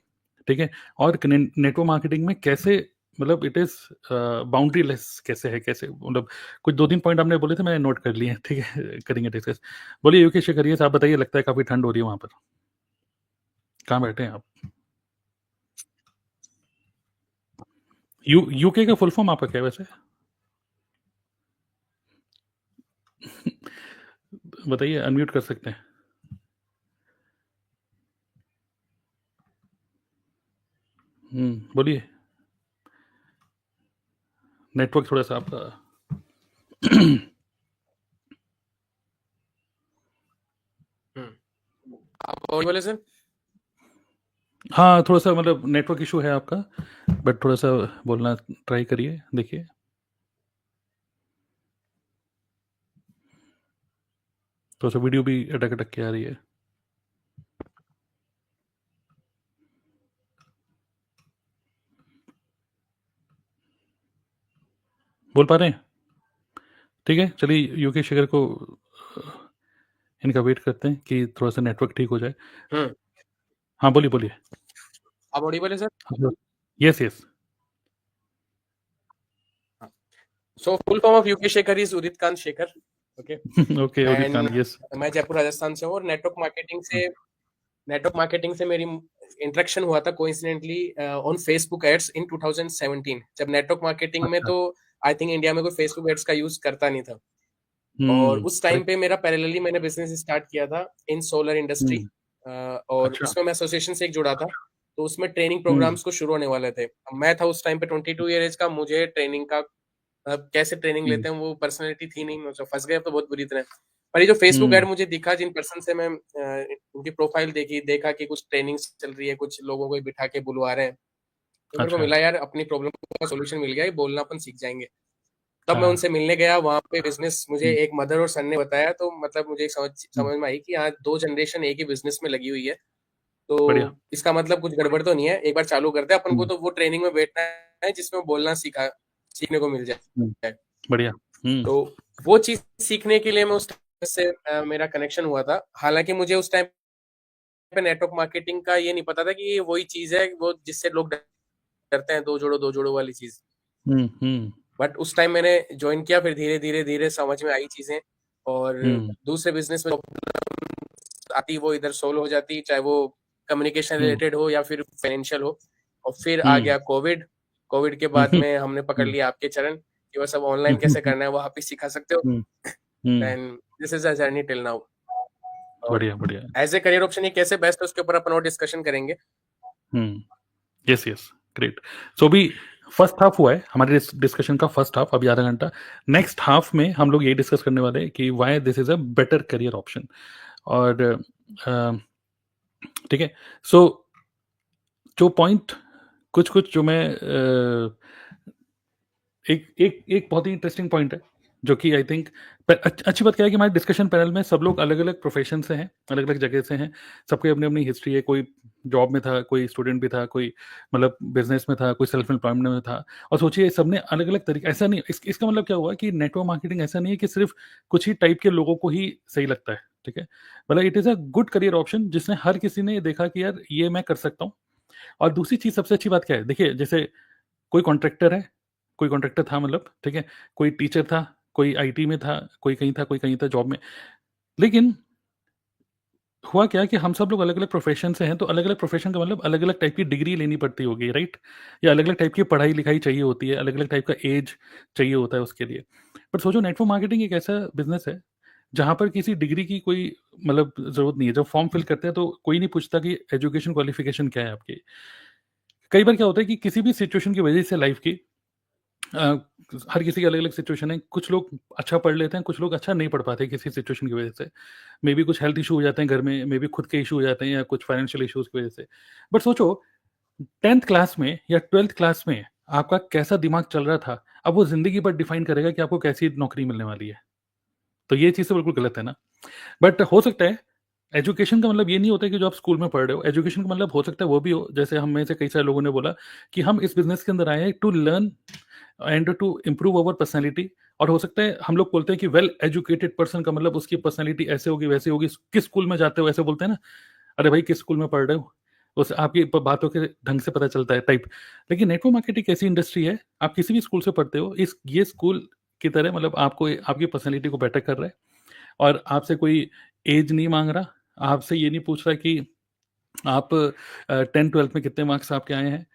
ठीक है, और नेटवर्क मार्केटिंग में कैसे, मतलब इट इज बाउंड्री लेस कैसे है, कैसे, मतलब कुछ 2-3 पॉइंट आपने बोले थे, मैंने नोट कर लिए हैं, ठीक है, करेंगे डिस्कस। बोलिए यूके शेखर, ये आप बताइए, लगता है काफी ठंड हो रही है वहां पर, कहाँ बैठे हैं आप? यूके का फुल फॉर्म आपका क्या है वैसे? बताइए, अनम्यूट कर सकते हैं। बोलिए, नेटवर्क थोड़ा सा आपका आप बोले सर? हाँ, थोड़ा सा मतलब नेटवर्क इशू है आपका, बट थोड़ा सा बोलना ट्राई करिए, देखिए। थोड़ा सा वीडियो भी अटक अटक के आ रही है। बोल पा रहे हैं? ठीक है, चलिए यूके शेखर को इनका वेट करते हैं कि थोड़ा सा नेटवर्क ठीक हो जाए। हाँ बोलिए बोलिए। आप ऑडिबल है sir? Yes yes. So full form of UK Shekhar is Udit Kant Shekhar. Okay. Okay, Udit Kant, yes. मैं जयपुर राजस्थान से हूँ, और नेटवर्क मार्केटिंग से मेरी इंटरेक्शन हुआ था कोइंसिडेंटली ऑन फेसबुक एड्स इन 2017, जब नेटवर्क मार्केटिंग में तो आई थिंक इंडिया में कोई फेसबुक एड्स का यूज करता नहीं था। और उस टाइम पे मेरा पैरेलली मैंने बिजनेस स्टार्ट किया था इन सोलर इंडस्ट्री, और उसमें मैं एसोसिएशन से एक जुड़ा था, तो उसमें ट्रेनिंग प्रोग्राम्स को शुरू होने वाले थे। मैं था उस टाइम पे 22 ईयर एज का, मुझे ट्रेनिंग का कैसे ट्रेनिंग लेते हैं वो पर्सनैलिटी थी नहीं, मुझे फंस गया तो बहुत बुरी तरह। पर ये जो फेसबुक ऐड मुझे दिखा, जिन पर्सन से मैं उनकी प्रोफाइल देखा कि कुछ ट्रेनिंग्स चल रही है, कुछ लोगों को बिठा के बुलवा रहे हैं, तो मेरे को मिला यार अपनी प्रॉब्लम का सॉल्यूशन मिल गया, बोलना अपन सीख जाएंगे। तब मैं उनसे मिलने गया, वहां पे बिजनेस मुझे एक मदर और सन ने बताया, तो मतलब मुझे समझ में आई कि आज 2 जनरेशन एक ही बिजनेस में लगी हुई है। बढ़िया। तो इसका मतलब कुछ गड़बड़ तो नहीं है, एक बार चालू करते हैं अपन को, तो वो ट्रेनिंग में बैठना है जिसमें बोलना सीखने को मिल जाए। बढ़िया। तो वो चीज सीखने के लिए मैं उस टाइम से मेरा कनेक्शन हुआ था। हालांकि मुझे उस टाइम पे नेटवर्क मार्केटिंग का ये नहीं पता था कि ये वही चीज है वो जिससे लोग डरते हैं, दो जोड़ो वाली चीज। बट उस टाइम मैंने ज्वाइन किया, फिर धीरे धीरे धीरे समझ में आई चीजें, और दूसरे बिजनेस में आती वो इधर सोल्व हो जाती, चाहे वो कम्युनिकेशन रिलेटेड हो या फिर फाइनेंशियल हो। और फिर आ गया कोविड के बाद में हमने पकड़ लिया आपके चरण कि बस अब ऑनलाइन कैसे करना है वो आप ही सिखा सकते हो। And this is a journey till now. बढ़िया बढ़िया। एज ए करियर ऑप्शन ये कैसे बेस्ट है उसके ऊपर अपन और डिस्कशन करेंगे। Yes yes, great. सो अभी फर्स्ट हाफ हुआ है हमारे डिस्कशन का, फर्स्ट हाफ अभी आधा घंटा। नेक्स्ट हाफ में हम लोग ये डिस्कस करने वाले हैं कि why this is a better career option. और ठीक है, सो जो पॉइंट कुछ जो मैं एक बहुत ही इंटरेस्टिंग पॉइंट है जो कि आई थिंक अच्छी बात क्या है कि हमारे डिस्कशन पैनल में सब लोग अलग अलग प्रोफेशन से हैं, अलग अलग जगह से हैं, सबकी अपनी अपनी हिस्ट्री है। कोई जॉब में था, कोई स्टूडेंट भी था, कोई मतलब बिजनेस में था, कोई सेल्फ एम्प्लॉयमेंट में था। और सोचिए सबने अलग अलग तरीके, ऐसा नहीं इसका मतलब क्या हुआ कि नेटवर्क मार्केटिंग ऐसा नहीं है कि सिर्फ कुछ ही टाइप के लोगों को ही सही लगता है, ठीक है। मतलब it is a good career option जिसने हर किसी ने देखा कि यार ये मैं कर सकता हूँ। और दूसरी चीज़ सबसे अच्छी बात क्या है, देखिए जैसे कोई कॉन्ट्रैक्टर है, कोई कॉन्ट्रैक्टर था मतलब, ठीक है, कोई टीचर था, कोई आईटी में था, कोई कहीं था जॉब में। लेकिन हुआ क्या कि हम सब लोग अलग अलग प्रोफेशन से हैं, तो अलग अलग प्रोफेशन का मतलब अलग अलग टाइप की डिग्री लेनी पड़ती होगी, राइट। या अलग अलग टाइप की पढ़ाई लिखाई चाहिए होती है, अलग अलग टाइप का एज चाहिए होता है उसके लिए। बट सोचो नेटवर्क मार्केटिंग एक ऐसा बिजनेस है जहाँ पर किसी डिग्री की कोई मतलब ज़रूरत नहीं है। जब फॉर्म फिल करते हैं तो कोई नहीं पूछता कि एजुकेशन क्वालिफिकेशन क्या है आपकी। कई बार क्या होता है कि किसी भी सिचुएशन की वजह से लाइफ की हर किसी की अलग अलग सिचुएशन है। कुछ लोग अच्छा पढ़ लेते हैं, कुछ लोग अच्छा नहीं पढ़ पाते किसी सिचुएशन की वजह से। मे बी कुछ हेल्थ इशू हो जाते हैं घर में, मे बी खुद के इशू हो जाते हैं या कुछ फाइनेंशियल इश्यूज की वजह से। बट सोचो 10th क्लास में या 12th क्लास में आपका कैसा दिमाग चल रहा था, अब वो जिंदगी पर डिफाइन करेगा कि आपको कैसी नौकरी मिलने वाली है। तो ये चीज़ तो बिल्कुल गलत है ना। बट हो सकता है एजुकेशन का मतलब ये नहीं होता है कि जो आप स्कूल में पढ़ रहे हो, एजुकेशन का मतलब हो सकता है वो भी हो, जैसे हम में से कई सारे लोगों ने बोला कि हम इस बिजनेस के अंदर आए हैं to learn and to improve our personality. और हो सकता है हम लोग बोलते हैं कि वेल एजुकेटेड पर्सन का मतलब उसकी पर्सनैलिटी ऐसे होगी वैसे होगी, किस स्कूल में जाते हो ऐसे बोलते हैं ना, अरे भाई किस स्कूल में पढ़ रहे हो, उस आपकी बातों के ढंग से पता चलता है टाइप। लेकिन नेटवर्क मार्केटिंग ऐसी इंडस्ट्री है, आप किसी भी स्कूल से पढ़ते हो, ये स्कूल की तरह मतलब आपको आपकी पर्सनैलिटी को बेटर कर रहा है। और आपसे कोई एज नहीं मांग रहा, आपसे ये नहीं पूछ रहा कि आप 10th-12th में कितने मार्क्स आपके आए हैं।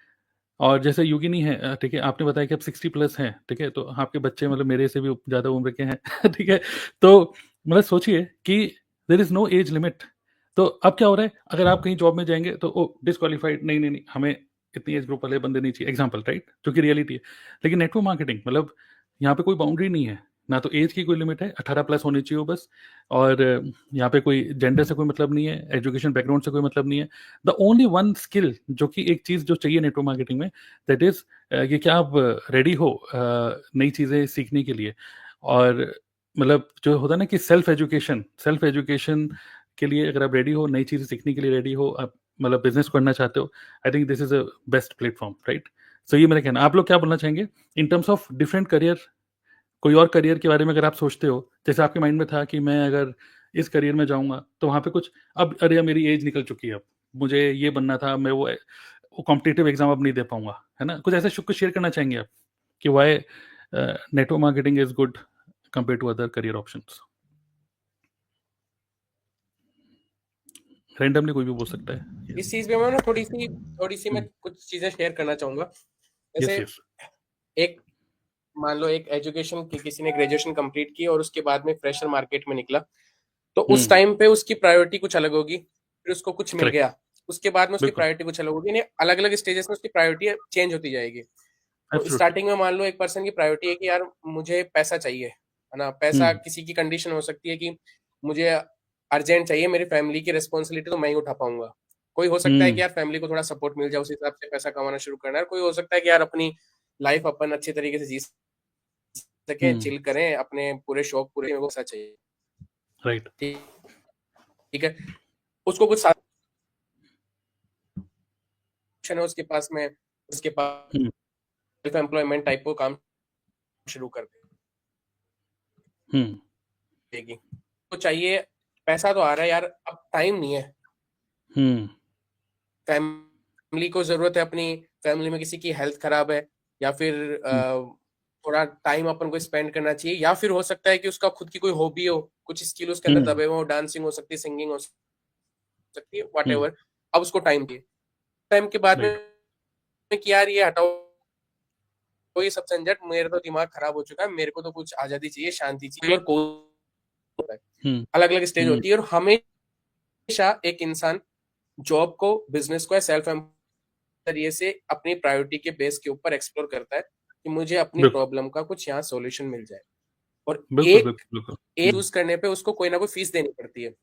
और जैसे युगी नहीं है, ठीक है, आपने बताया कि आप 60+ हैं, ठीक है, तो आपके बच्चे मतलब मेरे से भी ज़्यादा उम्र के हैं ठीक है। तो मतलब सोचिए कि there is no age limit. तो अब क्या हो रहा है, अगर आप कहीं जॉब में जाएंगे तो ओ डिस्क्वालीफाइड, नहीं हमें इतनी एज ग्रुप वाले बंदे नहीं चाहिए, एग्जाम्पल, राइट, जो कि रियलिटी है। लेकिन नेटवर्क मार्केटिंग मतलब यहाँ पे कोई बाउंड्री नहीं है, ना तो एज की कोई लिमिट है, 18+ होनी चाहिए वो बस। और यहाँ पे कोई जेंडर से कोई मतलब नहीं है, एजुकेशन बैकग्राउंड से कोई मतलब नहीं है। द ओनली वन स्किल जो कि एक चीज़ जो चाहिए नेटवर्क मार्केटिंग में, दैट इज़ ये क्या आप रेडी हो नई चीज़ें सीखने के लिए। और मतलब जो होता है ना कि सेल्फ एजुकेशन के लिए अगर आप रेडी हो, नई चीज़ें सीखने के लिए रेडी हो, आप मतलब बिजनेस करना चाहते हो, I think this is a best platform, right. So ये मेरा कहना। आप लोग क्या बोलना चाहेंगे in terms of different career? कोई और करियर के बारे में अगर आप सोचते हो, जैसे आपके माइंड में था कि मैं अगर इस करियर में जाऊँगा तो वहाँ पे कुछ, अब अरे मेरी एज निकल चुकी है, अब मुझे ये बनना था, मैं वो कॉम्पिटिटिव एग्ज़ाम अब नहीं दे पाऊँगा, है ना? कुछ ऐसा कुछ शेयर करना चाहेंगे आप कि why network marketing is good compared to other career options? Randomly कोई भी बोल सकता है। इस चीज में मैं ना थोड़ी सी मैं कुछ चीजें शेयर करना चाहूंगा। जैसे यस एक मान लो एक एजुकेशन की किसी ने ग्रेजुएशन कंप्लीट की और उसके बाद में फ्रेशर मार्केट में निकला, तो उस टाइम पे उसकी प्रायोरिटी कुछ अलग होगी, फिर उसको कुछ मिल करेक्ट, गया, उसके बाद में उसकी बिल्कुल, प्रायोरिटी कुछ अलग होगी, यानी अलग अलग स्टेजेस में उसकी प्रायोरिटी चेंज होती जाएगी। तो एब्सोल्युटली। स्टार्टिंग में मान लो एक पर्सन की प्रायोरिटी है कि यार मुझे पैसा चाहिए, है ना, पैसा किसी की कंडीशन हो सकती है कि मुझे अर्जेंट चाहिए, मेरी फैमिली की रिस्पॉन्सिबिलिटी तो मैं ही उठा पाऊंगा। कोई हो सकता है कि यार फैमिली को थोड़ा सपोर्ट मिल जाए, उस हिसाब से पैसा कमाना शुरू करना है। कोई हो सकता है कि यार अपनी लाइफ अपन अच्छे तरीके से जी सके, चिल करें, अपने पूरे शौक पूरे, मेरे को पैसा चाहिए, राइट। ठीक है, उसको कुछ है उसके पास में, उसके पास हम्म, सेल्फ एम्प्लॉयमेंट टाइप को काम शुरू कर हम्म, देगी। तो चाहिए, पैसा तो आ रहा है यार, अब टाइम नहीं है। हम्म, फैमिली को जरूरत है, अपनी फैमिली में किसी की हेल्थ खराब है, या फिर थोड़ा टाइम अपन को स्पेंड करना चाहिए, या फिर हो सकता है कि उसका खुद की कोई हॉबी हो, कुछ स्किल उसके अंदर दबे हो, डांसिंग हो सकती है, सिंगिंग हो सकती है, वट हम्म, एवर। अब उसको टाइम दिए, टाइम के बाद राइट, में कि यार ये हटाओ, तो ये सब झंझट, मेरा तो दिमाग खराब हो चुका है, मेरे को तो कुछ आजादी चाहिए, शांति चाहिए। और हम्म, अलग अलग स्टेज हम्म, होती है, और हमेशा एक इंसान जॉब को, बिजनेस को, सेल्फ जरिए से अपनी प्रायोरिटी के बेस के ऊपर एक्सप्लोर करता है कि मुझे अपनी बिल्कुल, प्रॉब्लम का कुछ यहाँ सॉल्यूशन मिल जाए। और बिल्कुल, एक बिल्कुल, बिल्कुल, यूज करने पे उसको कोई ना कोई फीस देनी पड़ती है,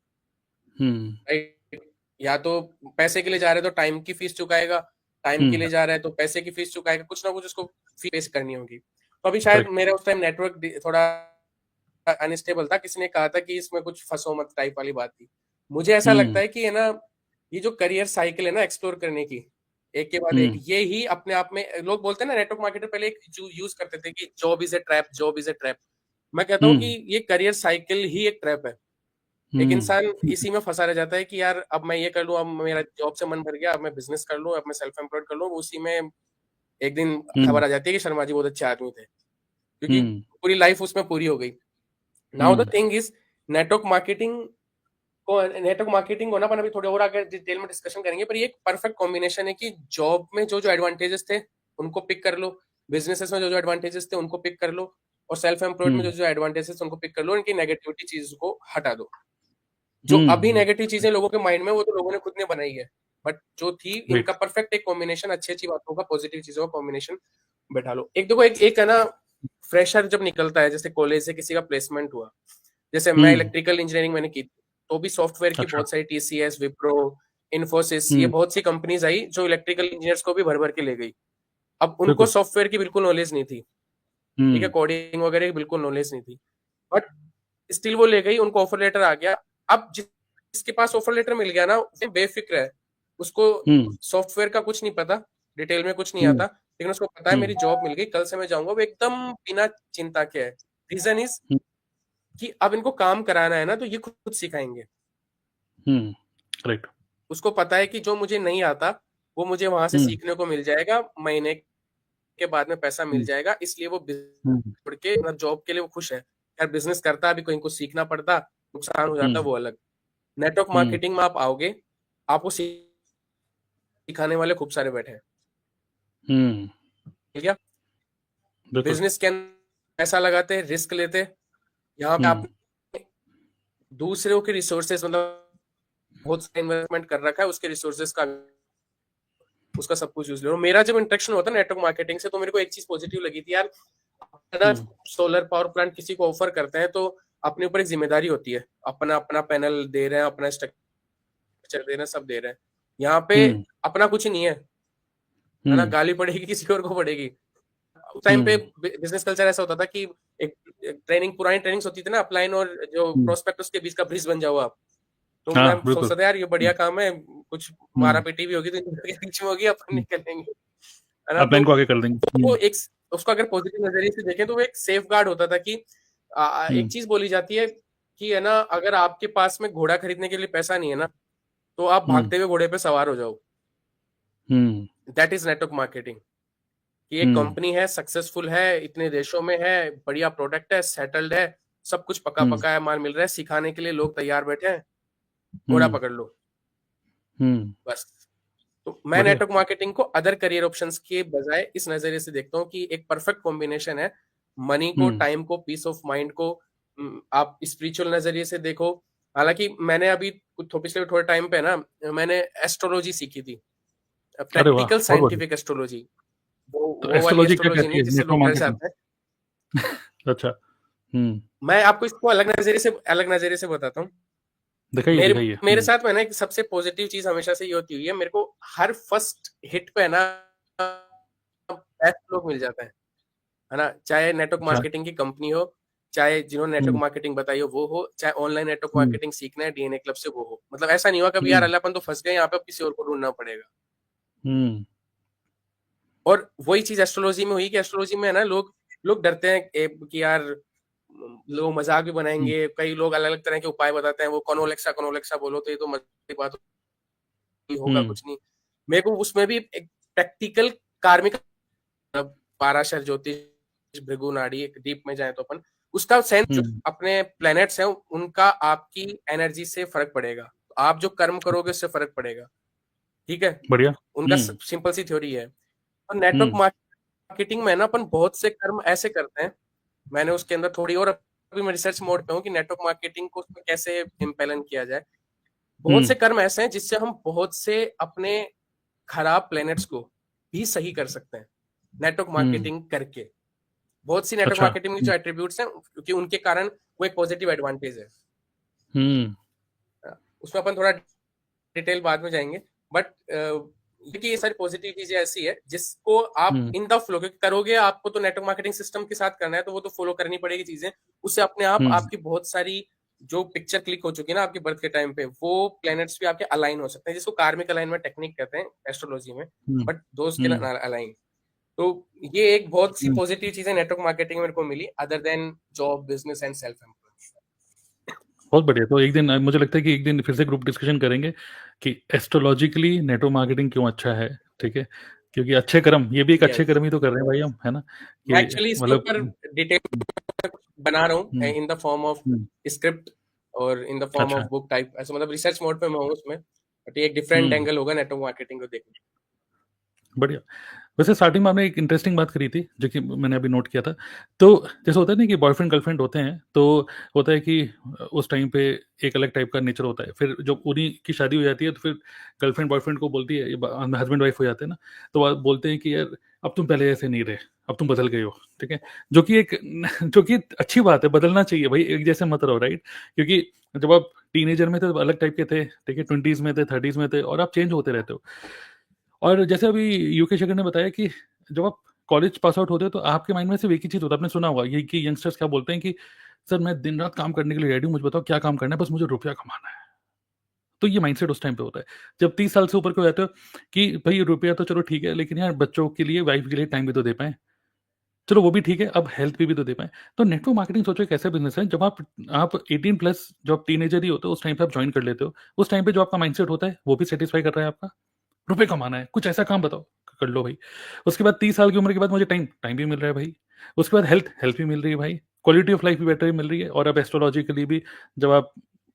हम्म, राइट? या तो पैसे के लिए जा रहे हैं तो टाइम की फीस चुकाएगा, टाइम के लिए जा रहा है तो पैसे की फीस चुकाएगा, कुछ ना कुछ उसको फीस करनी होगी। तो अभी शायद करेक्ट, मेरा उस टाइम नेटवर्क थोड़ा अनस्टेबल था, किसी ने कहा था कि इसमें कुछ फंसो मत टाइप वाली बात थी। मुझे ऐसा लगता है कि है ना, ये जो करियर साइकिल है ना एक्सप्लोर करने की, एक के बाद एक, ये ही अपने आप में, लोग बोलते हैं ना, नेटवर्क मार्केटर पहले एक यूज करते थे कि job is a trap, job is a trap. मैं कहता हूँ कि ये करियर साइकिल ही एक ट्रैप है। एक इंसान इसी में फंसा रह जाता है कि यार अब मैं ये कर लूं, अब मेरा जॉब से मन भर गया, अब मैं बिजनेस कर लूं, अब मैं सेल्फ एम्प्लॉयड कर लूं, उसी में एक दिन खबर आ जाती है कि शर्मा जी बहुत अच्छे आदमी थे, क्योंकि पूरी लाइफ उसमें पूरी हो गई। Now the thing is, network marketing को ना अपन अभी थोड़े और आगे डिटेल में डिस्कशन करेंगे, पर ये एक परफेक्ट कॉम्बिनेशन है कि जॉब में जो जो एडवांटेजेस थे उनको पिक कर लो, बिजनेसेस में जो जो एडवांटेजेस थे उनको पिक कर लो, और सेल्फ एम्प्लॉयड में जो जो एडवांटेजेस उनको पिक कर लो, इनकी नेगेटिविटी चीज को हटा दो। जो अभी नेगेटिव चीजें लोगों के माइंड में, वो तो लोगों ने खुद ने बनाई है, बट जो थी इनका परफेक्ट एक कॉम्बिनेशन, अच्छी अच्छी बातों का, पॉजिटिव चीजों का कॉम्बिनेशन बैठा लो। एक देखो, एक है ना, फ्रेशर जब निकलता है, जैसे कॉलेज से किसी का प्लेसमेंट हुआ, जैसे मैं इलेक्ट्रिकल इंजीनियरिंग मैंने की, तो भी सॉफ्टवेयर की बहुत सारी TCS, विप्रो, इन्फोसिस, ये बहुत सी कंपनीज आई जो इलेक्ट्रिकल इंजीनियर्स को भी भर भर के ले गई। अब उनको सॉफ्टवेयर की बिल्कुल नॉलेज नहीं थी, ठीक है, कोडिंग वगैरह की बिल्कुल नॉलेज नहीं थी, बट स्टिल वो ले गई, उनको ऑफर लेटर आ गया। अब जिसके पास ऑफर लेटर मिल गया ना, वो बेफिक्र है, उसको सॉफ्टवेयर का कुछ नहीं पता, डिटेल में कुछ नहीं आता, लेकिन उसको पता है मेरी जॉब मिल गई, कल से मैं जाऊंगा, वो एकदम बिना चिंता के है। रीजन इज कि अब इनको काम कराना है ना, तो ये खुद सिखाएंगे। राइट, उसको पता है कि जो मुझे नहीं आता वो मुझे वहां से सीखने को मिल जाएगा, महीने के बाद में पैसा मिल जाएगा, इसलिए वो छोड़ के मतलब जॉब के लिए वो खुश है। यार बिजनेस करता, अभी कोई इनको सीखना पड़ता, नुकसान हो जाता, वो अलग। नेटवर्क मार्केटिंग में आप आओगे, आपको सिखाने वाले खूब सारे बैठे हैं, ठीक है? बिजनेस के अंदर पैसा लगाते, रिस्क लेते, यहाँ पे आप दूसरों के रिसोर्सेस, मतलब बहुत सारा इन्वेस्टमेंट कर रखा है, उसके रिसोर्सेस का, उसका सब कुछ यूज ले रहा हूं। मेरा जब इंटरेक्शन होता है नेटवर्क मार्केटिंग से, तो मेरे को एक चीज पॉजिटिव लगी थी यार, ना सोलर पावर प्लांट किसी को ऑफर करते हैं तो अपने ऊपर एक जिम्मेदारी होती है, अपना अपना पैनल दे रहे हैं, अपना स्ट्रक्चर दे रहे हैं, सब दे रहे हैं। यहाँ पे अपना कुछ नहीं है ना, गाली पड़ेगी किसी और को पड़ेगी। उस टाइम पे बिजनेस कल्चर ऐसा होता था कि एक ट्रेनिंग, पुरानी ट्रेनिंग्स होती थी ना, अपलाइन और जो प्रोस्पेक्टस के बीच का ब्रिज बन जाओ आप। तो मैं सोचता था यार ये बढ़िया काम है, कुछ मारा पीटी भी होगी तो इनके बीच में होगी, अपन निकलेंगे, है ना? अपलाइन को आगे कर देंगे। तो एक उसको अगर पॉजिटिव नजरिए से देखें तो वो एक सेफ गार्ड होता था कि एक चीज बोली जाती है कि है ना, अगर आपके पास में घोड़ा खरीदने के लिए पैसा नहीं है ना, तो आप भागते हुए घोड़े पे सवार हो जाओ। That is network marketing. कि एक कंपनी है, सक्सेसफुल है, इतने देशों में है, बढ़िया प्रोडक्ट है, सेटल्ड है, सब कुछ पका पका है, माल मिल रहा है, सिखाने के लिए लोग तैयार बैठे हैं, घोड़ा पकड़ लो बस। तो मैं नेटवर्क मार्केटिंग को अदर करियर ऑप्शंस के बजाय इस नजरिए से देखता हूँ कि एक परफेक्ट कॉम्बिनेशन है, मनी को, टाइम को, पीस ऑफ माइंड को। आप स्पिरिचुअल नजरिए से देखो, हालांकि मैंने अभी पिछले थोड़े टाइम पे ना, मैंने एस्ट्रोलॉजी सीखी थी, प्रैक्टिकल साइंटिफिक एस्ट्रोलॉजी, वो वाली एस्ट्रोलॉजी नहीं जिससे लोग डर जाते हैं। अच्छा, मैं आपको इसको अलग नजरिए से बताता हूँ। मेरे साथ में ना एक सबसे पॉजिटिव चीज हमेशा से ये होती हुई है, मेरे को हर फर्स्ट हिट पे ना बेस्ट लोग मिल जाते हैं, है ना? चाहे नेटवर्क मार्केटिंग की कंपनी हो, चाहे जिन्होंने नेटवर्क मार्केटिंग बताई हो वो हो, चाहे ऑनलाइन नेटवर्क मार्केटिंग सीखना है DNA क्लब से वो हो। मतलब ऐसा नहीं हुआ कभी यार अल्लाह अपन तो फंस गए यहाँ पे, अब किसी और को ढूंढना पड़ेगा। और वही चीज एस्ट्रोलॉजी में हुई कि एस्ट्रोलॉजी में है ना लोग डरते हैं कि यार लोग मजाक भी बनाएंगे, कई लोग अलग अलग तरह के उपाय बताते हैं, वो कॉनोलेक्सा बोलो, तो ये तो मजाक की बात होगा, कुछ नहीं। मेरे को उसमें भी एक प्रैक्टिकल कार्मिक पाराशर ज्योतिष भृगु नाड़ी डीप में जाए तो अपन उसका सेंस अपने प्लैनेट्स हैं उनका आपकी एनर्जी से फर्क पड़ेगा, आप जो कर्म करोगे उससे फर्क पड़ेगा, ठीक है, बढ़िया। उनका सिंपल सी थ्योरी है। और नेटवर्क मार्केटिंग में ना अपन बहुत से कर्म ऐसे करते हैं, मैंने उसके अंदर थोड़ी और अभी मैं रिसर्च मोड पे हूँ कि नेटवर्क मार्केटिंग को उसमें कैसे इम्पेलन किया जाए। बहुत से कर्म ऐसे हैं जिससे हम बहुत से अपने खराब प्लैनेट्स को भी सही कर सकते हैं नेटवर्क मार्केटिंग करके। बहुत सी नेटवर्क मार्केटिंग के जो एट्रीब्यूट्स हैं क्योंकि उनके कारण वो एक पॉजिटिव एडवांटेज है। उसमें अपन थोड़ा डिटेल बाद में जाएंगे, बट ये सारी पॉजिटिव चीजें ऐसी है जिसको आप इन द फ्लो करोगे, आपको तो नेटवर्क मार्केटिंग सिस्टम के साथ करना है तो वो तो फॉलो करनी पड़ेगी चीजें, उससे अपने आप आपकी बहुत सारी जो पिक्चर क्लिक हो चुकी है ना आपके बर्थ के टाइम पे, वो प्लैनेट्स भी आपके अलाइन हो सकते हैं, जिसको कार्मिक अलाइनमेंट टेक्निक कहते हैं एस्ट्रोलॉजी में, बट दोस्त के अलाइन। तो ये एक बहुत सी पॉजिटिव चीजें नेटवर्क मार्केटिंग में मेरे को मिली other than job, business and self employment. बहुत बढ़िया। तो एक दिन मुझे लगता है कि एक दिन फिर से ग्रुप डिस्कशन करेंगे कि एस्ट्रोलॉजिकली नेटवर्क मार्केटिंग क्यों अच्छा है, ठीक है, क्योंकि अच्छे कर्म, ये भी एक अच्छे कर्म ही तो कर रहे हैं भाई हम, है ना। एक्चुअली इसके ऊपर डिटेल बना रहा हूँ in the form of script और in the form of book type, ऐसा मतलब रिसर्च मोड पे मैं हूँ उसमें, बट ये एक डिफरेंट एंगल होगा नेटवर्क मार्केटिंग को देखने। बढ़िया। वैसे स्टार्टिंग में आपने एक इंटरेस्टिंग बात करी थी जो कि मैंने अभी नोट किया था, तो जैसे होता है ना कि बॉयफ्रेंड गर्लफ्रेंड होते हैं, तो होता है कि उस टाइम पे एक अलग टाइप का नेचर होता है, फिर जब उन्हीं की शादी हो जाती है तो फिर गर्लफ्रेंड बॉयफ्रेंड को बोलती है, हस्बैंड वाइफ हो जाते हैं ना, तो वो बोलते हैं कि यार अब तुम पहले ऐसे नहीं रहे, अब तुम बदल गए हो, ठीक है, जो कि अच्छी बात है, बदलना चाहिए भाई, एक जैसे मत रहो, राइट, क्योंकि जब आप टीनेजर में थे तो अलग टाइप के थे, ठीक है, 20s में थे, 30s में थे, और आप चेंज होते रहते हो। और जैसे अभी यूके शेखर ने बताया कि जब आप कॉलेज पास आउट होते हो तो आपके माइंड में सिर्फ एक ही चीज़ होता है, आपने सुना होगा ये कि यंगस्टर्स क्या बोलते हैं कि सर मैं दिन रात काम करने के लिए रेडी हूँ, मुझे बताओ क्या काम करना है, बस मुझे रुपया कमाना है। तो ये माइंडसेट उस टाइम पे होता है जब 30 साल से ऊपर के हो जाते हो कि भाई रुपया तो चलो ठीक है, लेकिन यार बच्चों के लिए, वाइफ के लिए टाइम भी तो दे पाए, चलो वो भी ठीक है, अब हेल्थ पे भी तो दे पाए। तो नेटवर्क मार्केटिंग सोचो एक ऐसा बिजनेस है जब आप 18 प्लस, जब आप टीनेजर ही होते हो उस टाइम पे आप ज्वाइन कर लेते हो, उस टाइम पे जो आपका माइंडसेट होता है वो भी सेटिस्फाई कर रहा है आपका, रुपए कमाना है, कुछ ऐसा काम बताओ, कर लो भाई। उसके बाद 30 साल की उम्र के बाद मुझे टाइम भी मिल रहा है भाई, उसके बाद हेल्थ भी मिल रही है भाई, क्वालिटी ऑफ लाइफ भी बेटर मिल रही है, और अब एस्ट्रोलॉजिकली भी जब आप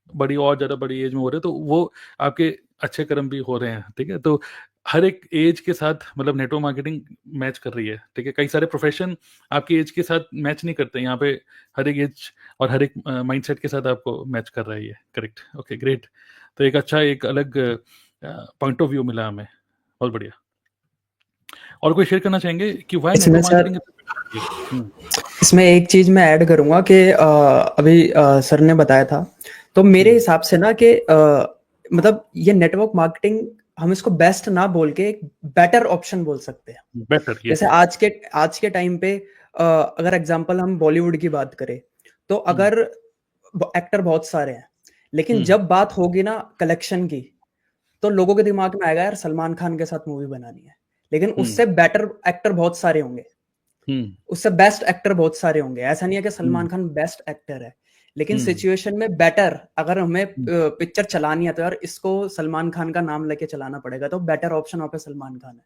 और ज़्यादा बड़ी एज में हो रहे हो तो वो आपके अच्छे कर्म भी हो रहे हैं, ठीक है। तो हर एक एज के साथ मतलब नेटवर्क मार्केटिंग मैच कर रही है, ठीक है। कई सारे प्रोफेशन आपकी एज के साथ मैच नहीं करते, यहाँ पे हर एक एज और हर एक माइंडसेट के साथ आपको मैच कर रही है, करेक्ट, ओके, ग्रेट। तो एक अच्छा, एक अलग पॉइंट ऑफ व्यू मिला हमें, बहुत बढ़िया। और कोई शेयर करना चाहेंगे कि व्हाई नेटवर्क मार्केटिंग? इसमें एक चीज मैं ऐड करूंगा कि अभी सर ने बताया था, तो मेरे हिसाब से ना कि मतलब ये नेटवर्क मार्केटिंग हम इसको बेस्ट ना बोल के एक बेटर ऑप्शन बोल सकते हैं। बेटर, जैसे आज के टाइम पे अगर एग्जांपल हम बॉलीवुड की बात करें तो अगर एक्टर बहुत सारे हैं, लेकिन जब बात होगी ना कलेक्शन की, तो लोगों के दिमाग में आएगा यार सलमान खान के साथ मूवी बनानी है, लेकिन उससे बेटर एक्टर बहुत सारे होंगे, उससे बेस्ट एक्टर बहुत सारे होंगे। ऐसा नहीं है कि सलमान खान बेस्ट एक्टर है, लेकिन सिचुएशन में बेटर, अगर हमें पिक्चर चलानी है तो यार इसको सलमान खान का नाम लेके चलाना पड़ेगा, तो बेटर ऑप्शन वहां पे सलमान खान है।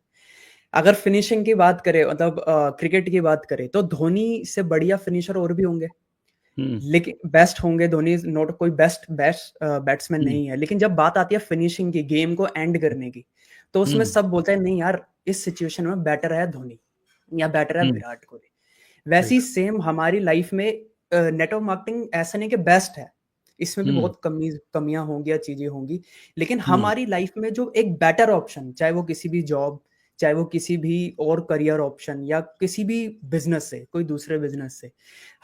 अगर फिनिशिंग की बात करें, मतलब क्रिकेट की बात करें, तो धोनी से बढ़िया फिनिशर और भी होंगे, लेकिन बेस्ट होंगे, धोनी नॉट कोई बेस्ट बैट्समैन नहीं है, लेकिन जब बात आती है फिनिशिंग की, गेम को एंड करने की, तो उसमें सब बोलते हैं नहीं यार इस सिचुएशन में बेटर है धोनी या बेटर है विराट कोहली। वैसी सेम हमारी लाइफ में नेटवर्क मार्केटिंग ऐसा नहीं कि बेस्ट है, इसमें भी बहुत कमियां होंगी या चीजें होंगी, लेकिन हमारी लाइफ में जो एक बेटर ऑप्शन, चाहे वो किसी भी जॉब, चाहे वो किसी भी और करियर ऑप्शन या किसी भी बिजनेस से, कोई दूसरे बिजनेस से,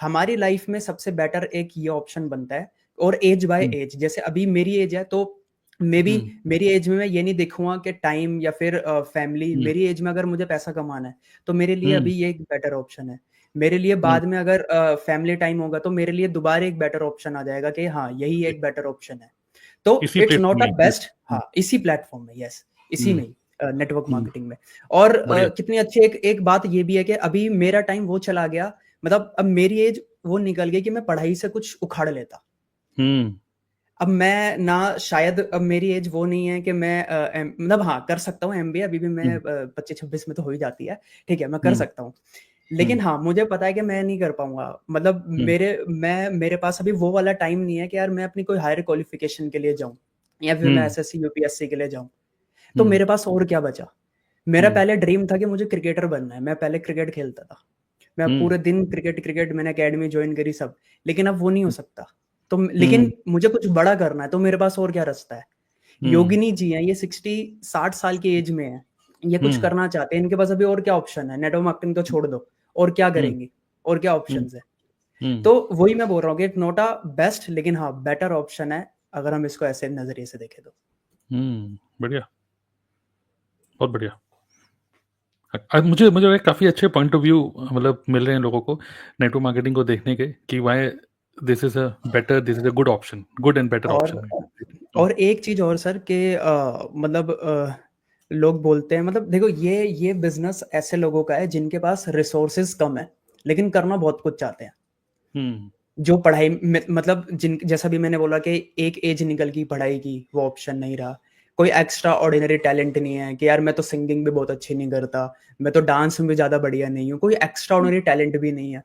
हमारी लाइफ में सबसे बेटर एक ये ऑप्शन बनता है। और एज बाय एज, जैसे अभी मेरी एज है तो मे बी मेरी एज में मैं ये नहीं देखूंगा कि टाइम या फिर फैमिली, मेरी एज में अगर मुझे पैसा कमाना है तो मेरे लिए अभी ये एक बेटर ऑप्शन है, मेरे लिए बाद में अगर फैमिली टाइम होगा तो मेरे लिए दोबारा एक बेटर ऑप्शन आ जाएगा कि हाँ यही एक बेटर ऑप्शन है। तो इट्स नॉट अ बेस्ट, हाँ इसी प्लेटफॉर्म में, यस इसी में, नेटवर्क मार्केटिंग में। और कितनी अच्छी एक बात ये भी है कि अभी मेरा टाइम वो चला गया, मतलब अब मेरी एज वो निकल गई कि मैं पढ़ाई से कुछ उखाड़ लेता। अब मैं ना, शायद अब मेरी एज वो नहीं है कि मैं मतलब हाँ कर सकता हूँ MBA, अभी भी मैं 25-26 में तो हो ही जाती है, ठीक है, मैं कर सकता हूँ। लेकिन हाँ मुझे पता है कि मैं नहीं कर पाऊंगा, मतलब मेरे पास अभी वो वाला टाइम नहीं है कि यार मैं अपनी कोई हायर क्वालिफिकेशन के लिए जाऊं या फिर मैं SSC UPSC के लिए जाऊं। तो मेरे पास और क्या बचा? मेरा पहले ड्रीम था कि मुझे क्रिकेटर बनना है, मैं पहले क्रिकेट खेलता था, मैं पूरे दिन क्रिकेट, मैंने एकेडमी ज्वाइन करी सब, लेकिन अब वो नहीं हो सकता। तो लेकिन मुझे कुछ बड़ा करना है, तो मेरे पास और क्या रास्ता है? योगिनी जी हैं, ये 60 साल की एज में है, ये कुछ करना चाहते हैं, इनके पास अभी और क्या ऑप्शन है? नेटवर्क मार्केटिंग तो छोड़ दो, और क्या करेंगे, और क्या ऑप्शंस है? तो वही मैं बोल रहा हूँ कि नॉट अ बेस्ट, लेकिन हाँ बेटर ऑप्शन है अगर हम इसको ऐसे नजरिए से देखें तो। बढ़िया, बहुत बढ़िया। मुझे काफी अच्छे पॉइंट ऑफ व्यू मतलब मिल रहे हैं लोगों को नेटवर्क मार्केटिंग को देखने के, कि why this is a good option, good and better option. और एक चीज और सर के मतलब लोग बोलते हैं, मतलब देखो ये बिजनेस ऐसे लोगों का है जिनके पास रिसोर्सेज कम है लेकिन करना बहुत कुछ चाहते हैं। जो पढ़ाई में, मतलब जैसा भी मैंने बोला कि एक एज निकल गई पढ़ाई की, वो ऑप्शन नहीं रहा। कोई एक्स्ट्रा ऑर्डिनरी टैलेंट नहीं है कि यार मैं तो सिंगिंग भी बहुत अच्छी नहीं करता, मैं तो डांस में भी ज्यादा बढ़िया नहीं हूँ, कोई एक्स्ट्रा ऑर्डिनरी टैलेंट भी नहीं है।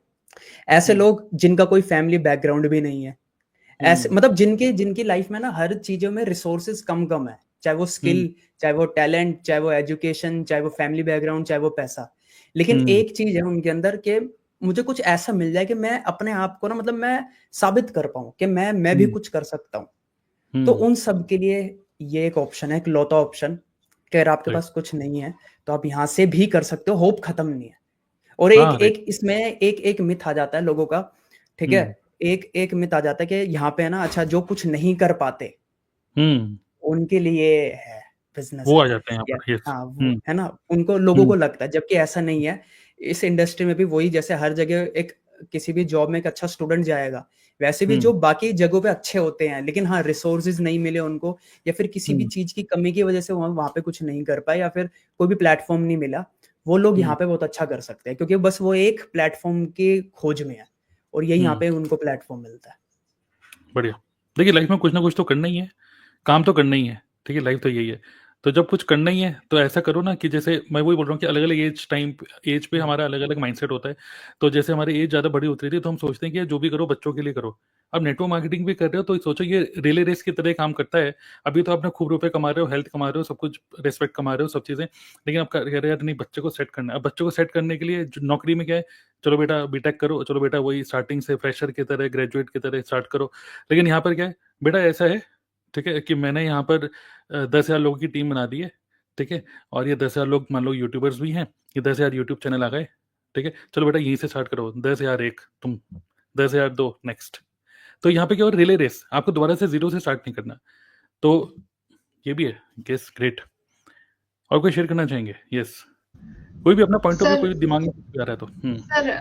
ऐसे लोग जिनका कोई फैमिली बैकग्राउंड भी नहीं है, ऐसे मतलब जिनकी लाइफ में ना हर चीजों में रिसोर्सेज कम है, चाहे वो स्किल, चाहे वो टैलेंट, चाहे वो एजुकेशन, चाहे वो फैमिली बैकग्राउंड, चाहे वो पैसा। लेकिन एक चीज है उनके अंदर कि मुझे कुछ ऐसा मिल जाए कि मैं अपने आप को ना, मतलब मैं साबित कर पाऊं कि मैं भी कुछ कर सकता हूं। तो उन सब के लिए ये एक ऑप्शन है, एक लौता ऑप्शन, कि अगर आपके पास कुछ नहीं है तो आप यहाँ से भी कर सकते हो, होप खत्म नहीं है। और एक इसमें एक मिथ आ जाता है लोगों का, ठीक है, एक मिथ आ जाता है कि यहाँ पे है ना, अच्छा जो कुछ नहीं कर पाते उनके लिए है बिजनेस, वो आ जाते हैं यहाँ पर, हाँ है ना, उनको लोगों को लगता है, जबकि ऐसा नहीं है। इस इंडस्ट्री में भी वही, जैसे हर जगह एक किसी भी जॉब में एक अच्छा स्टूडेंट जाएगा, वैसे भी जो बाकी जगहों पे अच्छे होते हैं, लेकिन हाँ रिसोर्सेज नहीं मिले उनको, या फिर किसी भी चीज की कमी की वजह से वहां पे कुछ नहीं कर पाए, या फिर कोई भी प्लेटफॉर्म नहीं मिला, वो लोग यहाँ पे बहुत अच्छा कर सकते हैं, क्योंकि बस वो एक प्लेटफॉर्म की खोज में है और यही यहाँ पे उनको प्लेटफॉर्म मिलता है। बढ़िया। देखिए लाइफ में कुछ ना कुछ तो करना ही है, काम तो करना ही है, ठीक है, लाइफ तो यही है। तो जब कुछ करना ही है तो ऐसा करो ना कि जैसे मैं वही बोल रहा हूँ कि अलग अलग एज पे हमारा अलग अलग माइंडसेट होता है। तो जैसे हमारी एज ज़्यादा बड़ी होती थी तो हम सोचते हैं कि जो भी करो बच्चों के लिए करो। अब नेटवर्क मार्केटिंग भी कर रहे हो तो सोचो ये रिले रेस की तरह काम करता है। अभी तो आपने खूब रुपए कमा रहे हो, हेल्थ कमा रहे हो, सब कुछ रिस्पेक्ट कमा रहे हो, सब चीज़ें, लेकिन आप कह रहे यार नहीं बच्चे को सेट करना है। अब बच्चों को सेट करने के लिए नौकरी में क्या है, चलो बेटा बीटेक करो, चलो बेटा वही स्टार्टिंग से फ्रेशर की तरह, ग्रेजुएट की तरह स्टार्ट करो। लेकिन यहाँ पर क्या है बेटा, ऐसा है ठीक है कि मैंने यहाँ पर 10,000 लोगों की टीम बना दी है, ठीक है, और ये 10,000 लोग मान लो यूट्यूबर्स भी हैं, ये 10,000 यूट्यूब चैनल आ गए, ठीक है, चलो बेटा यहीं से स्टार्ट करो, 10,000 एक तुम, 10,000 दो नेक्स्ट। तो यहाँ पे क्या और रिले रेस, आपको दोबारा से जीरो से स्टार्ट नहीं करना। तो ये भी है, गेस ग्रेट। और कोई शेयर करना चाहेंगे? यस, कोई भी अपना पॉइंट ऑफ व्यू कोई दिमाग में आ रहा है तो। सर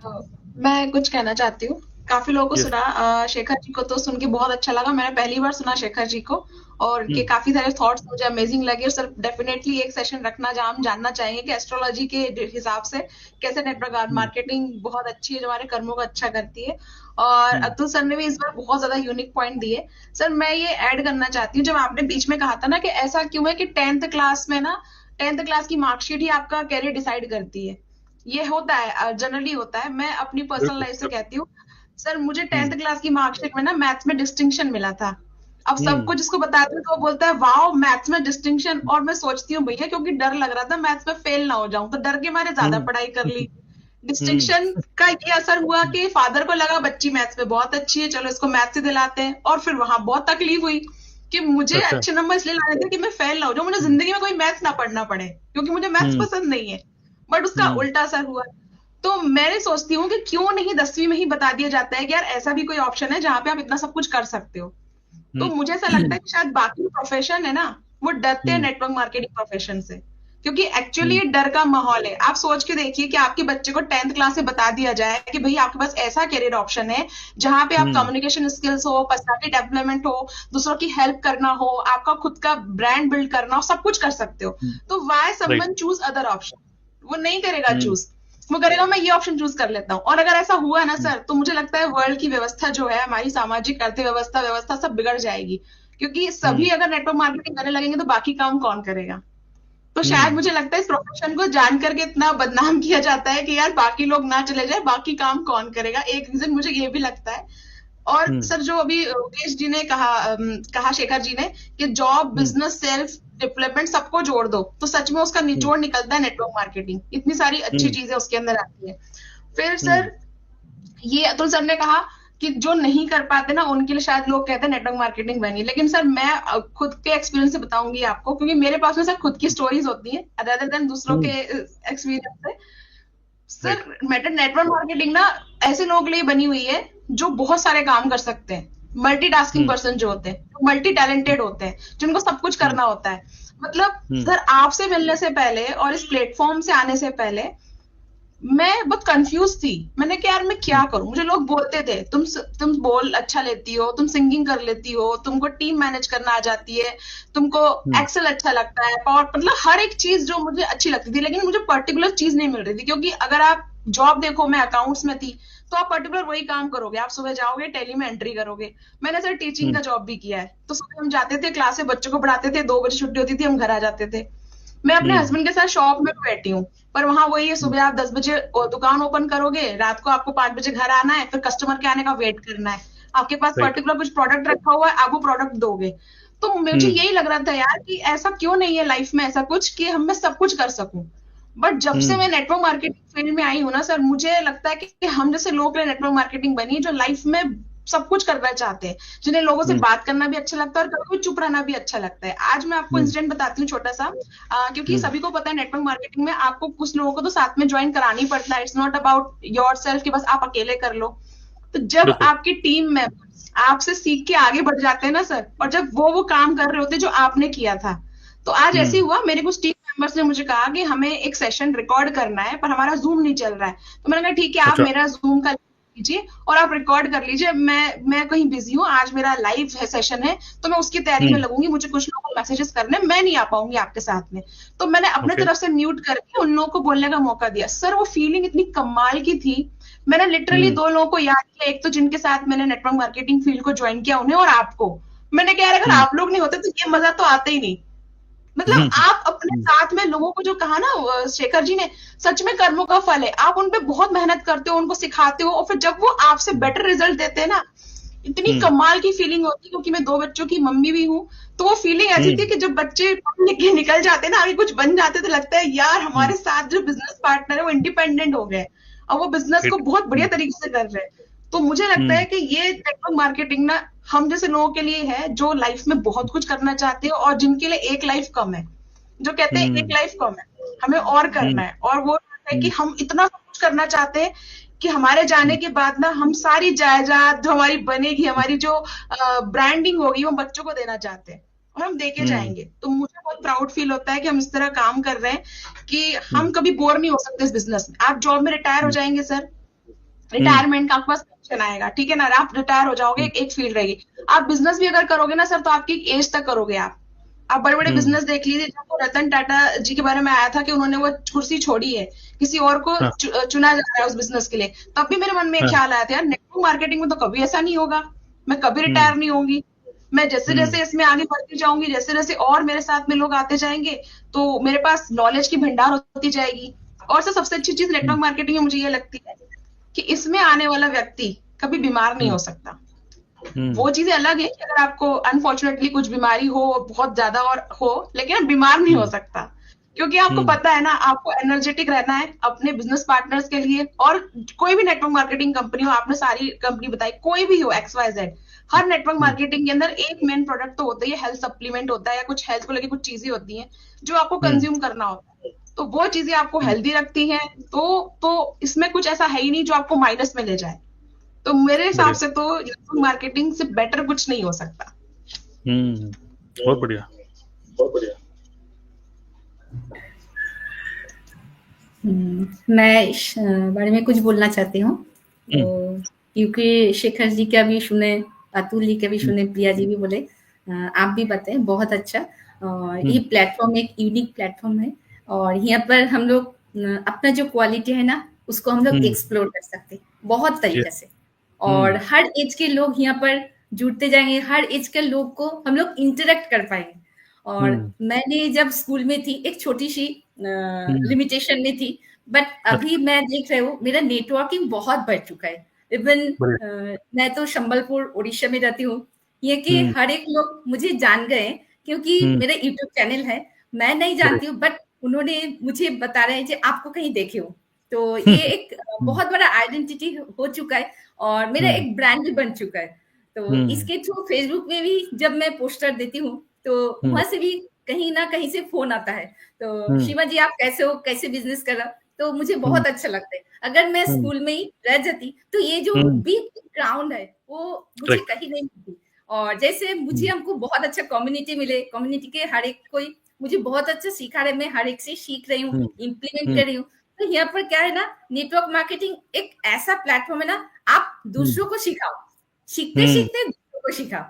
मैं कुछ कहना चाहती हूँ। काफी लोगों को सुना, शेखर जी को तो सुन के बहुत अच्छा लगा, मैंने पहली बार सुना शेखर जी को, और के काफी सारे थॉट्स मुझे अमेजिंग लगे। और सर डेफिनेटली एक सेशन रखना जहाँ हम जानना चाहेंगे कि एस्ट्रोलॉजी के हिसाब से कैसे नेटवर्क मार्केटिंग बहुत अच्छी है, जो हमारे कर्मों को अच्छा करती है। और अतुल सर ने भी इस बार बहुत ज्यादा यूनिक पॉइंट दिए। सर मैं ये ऐड करना चाहती हूँ, जब आपने बीच में कहा था ना कि ऐसा क्यों है कि 10th क्लास में ना 10th क्लास की मार्कशीट ही आपका कैरियर डिसाइड करती है। ये होता है, जनरली होता है। मैं अपनी पर्सनल लाइफ से कहती हूँ सर, मुझे 10th क्लास की मार्कशीट में ना मैथ्स में डिस्टिंक्शन मिला था। अब सबको जिसको बताते हैं तो वो बोलता है वाओ मैथ्स में डिस्टिंक्शन, और मैं सोचती हूँ भैया क्योंकि डर लग रहा था मैथ्स में फेल ना हो जाऊं, तो डर के मारे ज्यादा पढ़ाई कर ली। डिस्टिंक्शन का ये असर हुआ कि फादर को लगा बच्ची मैथ्स में बहुत अच्छी है, चलो इसको मैथ्स से दिलाते हैं। और फिर वहां बहुत तकलीफ हुई कि मुझे अच्छे नंबर इसलिए लाने थे कि मैं फेल ना हो जाऊं, मुझे जिंदगी में कोई मैथ्स ना पढ़ना पड़े, क्योंकि मुझे मैथ्स पसंद नहीं है। बट उसका उल्टा असर हुआ। तो मैं सोचती हूँ कि क्यों नहीं 10वीं में ही बता दिया जाता है कि यार ऐसा भी कोई ऑप्शन है जहाँ पे आप इतना सब कुछ कर सकते हो। तो मुझे ऐसा लगता है कि शायद बाकी प्रोफेशन है ना, वो डरते हैं नेटवर्क मार्केटिंग प्रोफेशन से, क्योंकि एक्चुअली ये डर का माहौल है। आप सोच के देखिए कि आपके बच्चे को 10th क्लास से बता दिया जाए कि भाई आपके पास ऐसा करियर ऑप्शन है जहां पे आप कम्युनिकेशन स्किल्स हो, पर्सनालिटी डेवलपमेंट हो, दूसरों की हेल्प करना हो, आपका खुद का ब्रांड बिल्ड करना हो, सब कुछ कर सकते हो। तो why someone choose other option? वो नहीं करेगा चूज, वो करेगा मैं ये ऑप्शन चूज कर लेता हूँ। और अगर ऐसा हुआ ना सर, तो मुझे लगता है वर्ल्ड की व्यवस्था जो है, हमारी सामाजिक अर्थव्यवस्था सब बिगड़ जाएगी। क्योंकि सभी अगर नेटवर्क मार्केटिंग करने लगेंगे तो बाकी काम कौन करेगा? तो शायद मुझे लगता है इस प्रोफेशन को जान करके इतना बदनाम किया जाता है कि यार बाकी लोग ना चले जाए, बाकी काम कौन करेगा। एक रीजन मुझे ये भी लगता है। और सर जो अभी योगेश जी ने कहा शेखर जी ने कि जॉब, बिजनेस, सेल्फ डेवलपमेंट सबको जोड़ दो, तो सच में उसका निचोड़ निकलता है नेटवर्क मार्केटिंग। इतनी सारी अच्छी चीजें उसके अंदर आती है। फिर सर ये अतुल सर ने कहा कि जो नहीं कर पाते ना उनके लिए शायद लोग कहते हैं नेटवर्क मार्केटिंग बनी, लेकिन सर मैं खुद के एक्सपीरियंस से बताऊंगी आपको, क्योंकि मेरे पास में सर खुद की स्टोरीज होती हैं अदर देन दूसरों के एक्सपीरियंस से। सर नेटवर्क मार्केटिंग ना ऐसे लोगों के लिए बनी हुई है जो बहुत सारे काम कर सकते हैं, मल्टीटास्किंग पर्सन जो होते हैं, मल्टी टैलेंटेड होते हैं, जिनको सब कुछ करना होता है। मतलब सर आपसे मिलने से पहले और इस प्लेटफॉर्म से आने से पहले मैं बहुत कंफ्यूज थी। मैंने कहा यार मैं क्या करूं? मुझे लोग बोलते थे तुम बोल अच्छा लेती हो, तुम सिंगिंग कर लेती हो, तुमको टीम मैनेज करना आ जाती है, तुमको एक्सेल अच्छा लगता है, पावर, मतलब हर एक चीज जो मुझे अच्छी लगती थी, लेकिन मुझे पर्टिकुलर चीज नहीं मिल रही थी। क्योंकि अगर आप जॉब देखो, मैं अकाउंट्स में थी, तो आप पर्टिकुलर वही काम करोगे। आप सुबह जाओगे, टैली में एंट्री करोगे। मैंने सर टीचिंग का जॉब भी किया है, तो सुबह हम जाते थे क्लास से, बच्चों को पढ़ाते थे, 2 बजे छुट्टी होती थी, हम घर आ जाते थे। मैं अपने हस्बैंड के साथ शॉप में बैठी हूँ, पर वहां वही है, सुबह आप 10 बजे दुकान ओपन करोगे, रात को आपको 5 बजे घर आना है, फिर कस्टमर के आने का वेट करना है। आपके पास पर्टिकुलर कुछ प्रोडक्ट रखा हुआ है, आप वो प्रोडक्ट दोगे। तो मुझे यही लग रहा था यार कि ऐसा क्यों नहीं है लाइफ में ऐसा कुछ कि हम मैं सब कुछ कर सकूं। बट जब से मैं नेटवर्क मार्केटिंग फील्ड में आई हूँ ना सर, मुझे लगता है कि हम जैसे लोग के लिए नेटवर्क मार्केटिंग बनी है जो लाइफ में सब कुछ करना चाहते हैं, जिन्हें लोगों से बात करना भी अच्छा लगता है और कभी चुप रहना भी अच्छा लगता है। आज मैं आपको इंसिडेंट बताती हूँ छोटा सा, क्योंकि सभी को पता है नेटवर्क मार्केटिंग में आपको कुछ लोगों को तो साथ में ज्वाइन करानी पड़ता है। It's not about your self कि बस आप अकेले कर लो। तो जब आपकी टीम मेंबर्स आपसे सीख के आगे बढ़ जाते हैं ना सर, और जब वो काम कर रहे होते जो आपने किया था, तो आज ऐसे हुआ, मेरे कुछ टीम मेंबर्स ने मुझे कहा कि हमें एक सेशन रिकॉर्ड करना है, पर हमारा जूम नहीं चल रहा है। तो मैंने कहा ठीक है, आप मेरा जूम का लीजिए और आप रिकॉर्ड कर लीजिए, मैं कहीं बिजी हूँ, आज मेरा लाइव है सेशन है, तो मैं उसकी तैयारी में लगूंगी, मुझे कुछ लोगों को मैसेजेस करने, मैं नहीं आ पाऊंगी आपके साथ में। तो मैंने अपने तरफ से म्यूट करके उन लोगों को बोलने का मौका दिया। सर वो फीलिंग इतनी कमाल की थी। मैंने लिटरली 2 लोगों को याद किया, एक तो जिनके साथ मैंने नेटवर्क मार्केटिंग फील्ड को ज्वाइन किया उन्हें, और आपको। मैंने कहा अगर आप लोग नहीं होते तो ये मजा तो आता ही नहीं। मतलब आप अपने साथ में लोगों को जो कहा ना शेखर जी ने, सच में कर्मों का फल है। आप उन पे बहुत मेहनत करते हो, उनको सिखाते हो, और फिर जब वो आपसे बेटर रिजल्ट देते हैं ना, इतनी कमाल की फीलिंग होती है। क्योंकि मैं 2 बच्चों की मम्मी भी हूँ, तो वो फीलिंग ऐसी थी कि जब बच्चे पढ़ लिख के निकल जाते हैं ना, आगे कुछ बन जाते, तो लगता है यार हमारे साथ जो बिजनेस पार्टनर है वो इंडिपेंडेंट हो गए और वो बिजनेस को बहुत बढ़िया तरीके से कर रहे हैं। तो मुझे लगता है कि ये नेटवर्क मार्केटिंग ना हम जैसे लोगों के लिए है जो लाइफ में बहुत कुछ करना चाहते हैं और जिनके लिए एक लाइफ कम है, जो कहते हैं एक लाइफ कम है, हमें और करना है। और वो है कि हम इतना कुछ करना चाहते हैं कि हमारे जाने के बाद ना हम सारी जायदाद जो हमारी बनेगी, हमारी जो ब्रांडिंग होगी, वो बच्चों को देना चाहते हैं और हम देके जाएंगे। तो मुझे बहुत प्राउड फील होता है कि हम इस तरह काम कर रहे हैं कि हम कभी बोर नहीं हो सकते इस बिजनेस में। आप जॉब में रिटायर हो जाएंगे सर, रिटायरमेंट का आपके पास पेंशन आएगा, ठीक है ना, आप रिटायर हो जाओगे, एक फील्ड रहेगी। आप बिजनेस भी अगर करोगे ना सर, तो आपकी एक एज तक करोगे। आप बड़े बड़े बिजनेस देख लीजिए, जब रतन टाटा जी के बारे में आया था कि उन्होंने वो कुर्सी छोड़ी है, किसी और को चुना जा रहा है उस बिजनेस के लिए, तब भी मेरे मन में एक ख्याल आया था यार नेटवर्क मार्केटिंग में तो कभी ऐसा नहीं होगा, मैं कभी रिटायर नहीं होंगी। मैं जैसे जैसे इसमें आगे बढ़ती जाऊंगी, जैसे जैसे और मेरे साथ में लोग आते जाएंगे, तो मेरे पास नॉलेज की भंडार होती जाएगी। और सबसे अच्छी चीज नेटवर्क मार्केटिंग में मुझे ये लगती है कि इसमें आने वाला व्यक्ति कभी बीमार नहीं हो सकता। वो चीजें अलग है कि अगर आपको अनफॉर्चुनेटली कुछ बीमारी हो बहुत ज्यादा और हो, लेकिन आप बीमार नहीं हो सकता, क्योंकि आपको पता है ना, आपको एनर्जेटिक रहना है अपने बिजनेस पार्टनर्स के लिए। और कोई भी नेटवर्क मार्केटिंग कंपनी हो, आपने सारी कंपनी बताई, कोई भी हो XYZ, हर नेटवर्क मार्केटिंग के अंदर एक मेन प्रोडक्ट तो होता है, हेल्थ सप्लीमेंट होता है या कुछ हेल्थ को लेकर कुछ चीजें होती हैं जो आपको कंज्यूम करना होता है। तो वो चीजें आपको हेल्दी रखती हैं, तो इसमें कुछ ऐसा है ही नहीं जो आपको माइनस में ले जाए। तो मेरे हिसाब से तो मार्केटिंग से बेटर कुछ नहीं हो सकता। बहुत बढ़िया, बहुत बढ़िया। मैं इस बारे में कुछ बोलना चाहती हूँ। हुँ। तो क्योंकि शेखर जी का भी सुने, अतुल जी का भी सुने, प्रिया जी भी बोले, आप भी बताएँ, बहुत अच्छा। और ये प्लेटफ़ॉर्म एक यूनिक प्लेटफ़ॉर्म है और यहाँ पर हम लोग अपना जो क्वालिटी है ना, उसको हम लोग एक्सप्लोर कर सकते हैं, बहुत तरीके से। और हर ऐज के लोग यहाँ पर जुड़ते जाएँगे, हर ऐज के लोग को हम लोग इंटरैक्ट कर पाएँगे। और मैंने जब स्कूल में थी, एक छोटी-सी लिमिटेशन में थी, बट अभी मैं देख रही हूँ मेरा नेटवर्किंग बहुत बढ़ चुका है। इवन मैं तो संबलपुर उड़ीसा में रहती हूँ। ये कि हर एक लोग मुझे जान गए क्योंकि मेरा यूट्यूब चैनल है। मैं नहीं जानती हूँ बट उन्होंने मुझे बता रहे हैं कि आपको कहीं देखे हो। तो ये एक बहुत बड़ा आइडेंटिटी हो चुका है और मेरा एक ब्रांड भी बन चुका है। तो इसके थ्रू फेसबुक में भी जब मैं पोस्टर देती हूँ तो वहाँ से भी कहीं न कहीं से फ़ोन आता है। तो शिवा जी आप कैसे हो? कैसे बिज़नेस कर रहा? तो मुझे बहुत अच्छा लगता है। अगर मैं स्कूल में ही रह जाती तो ये जो बिग ग्राउंड है वो मुझे कहीं नहीं मिलती। और जैसे मुझे हमको बहुत अच्छा कम्युनिटी मिले, कम्युनिटी के हर एक कोई मुझे बहुत अच्छा सिखा रहे, मैं हर एक से सीख रही हूँ, इम्प्लीमेंट कर रही हूँ। तो यहाँ पर क्या है ना, नेटवर्क मार्केटिंग एक ऐसा प्लेटफ़ॉर्म है ना, आप दूसरों को सिखाओ। सीखते-सीखते दूसरों को सिखाओ।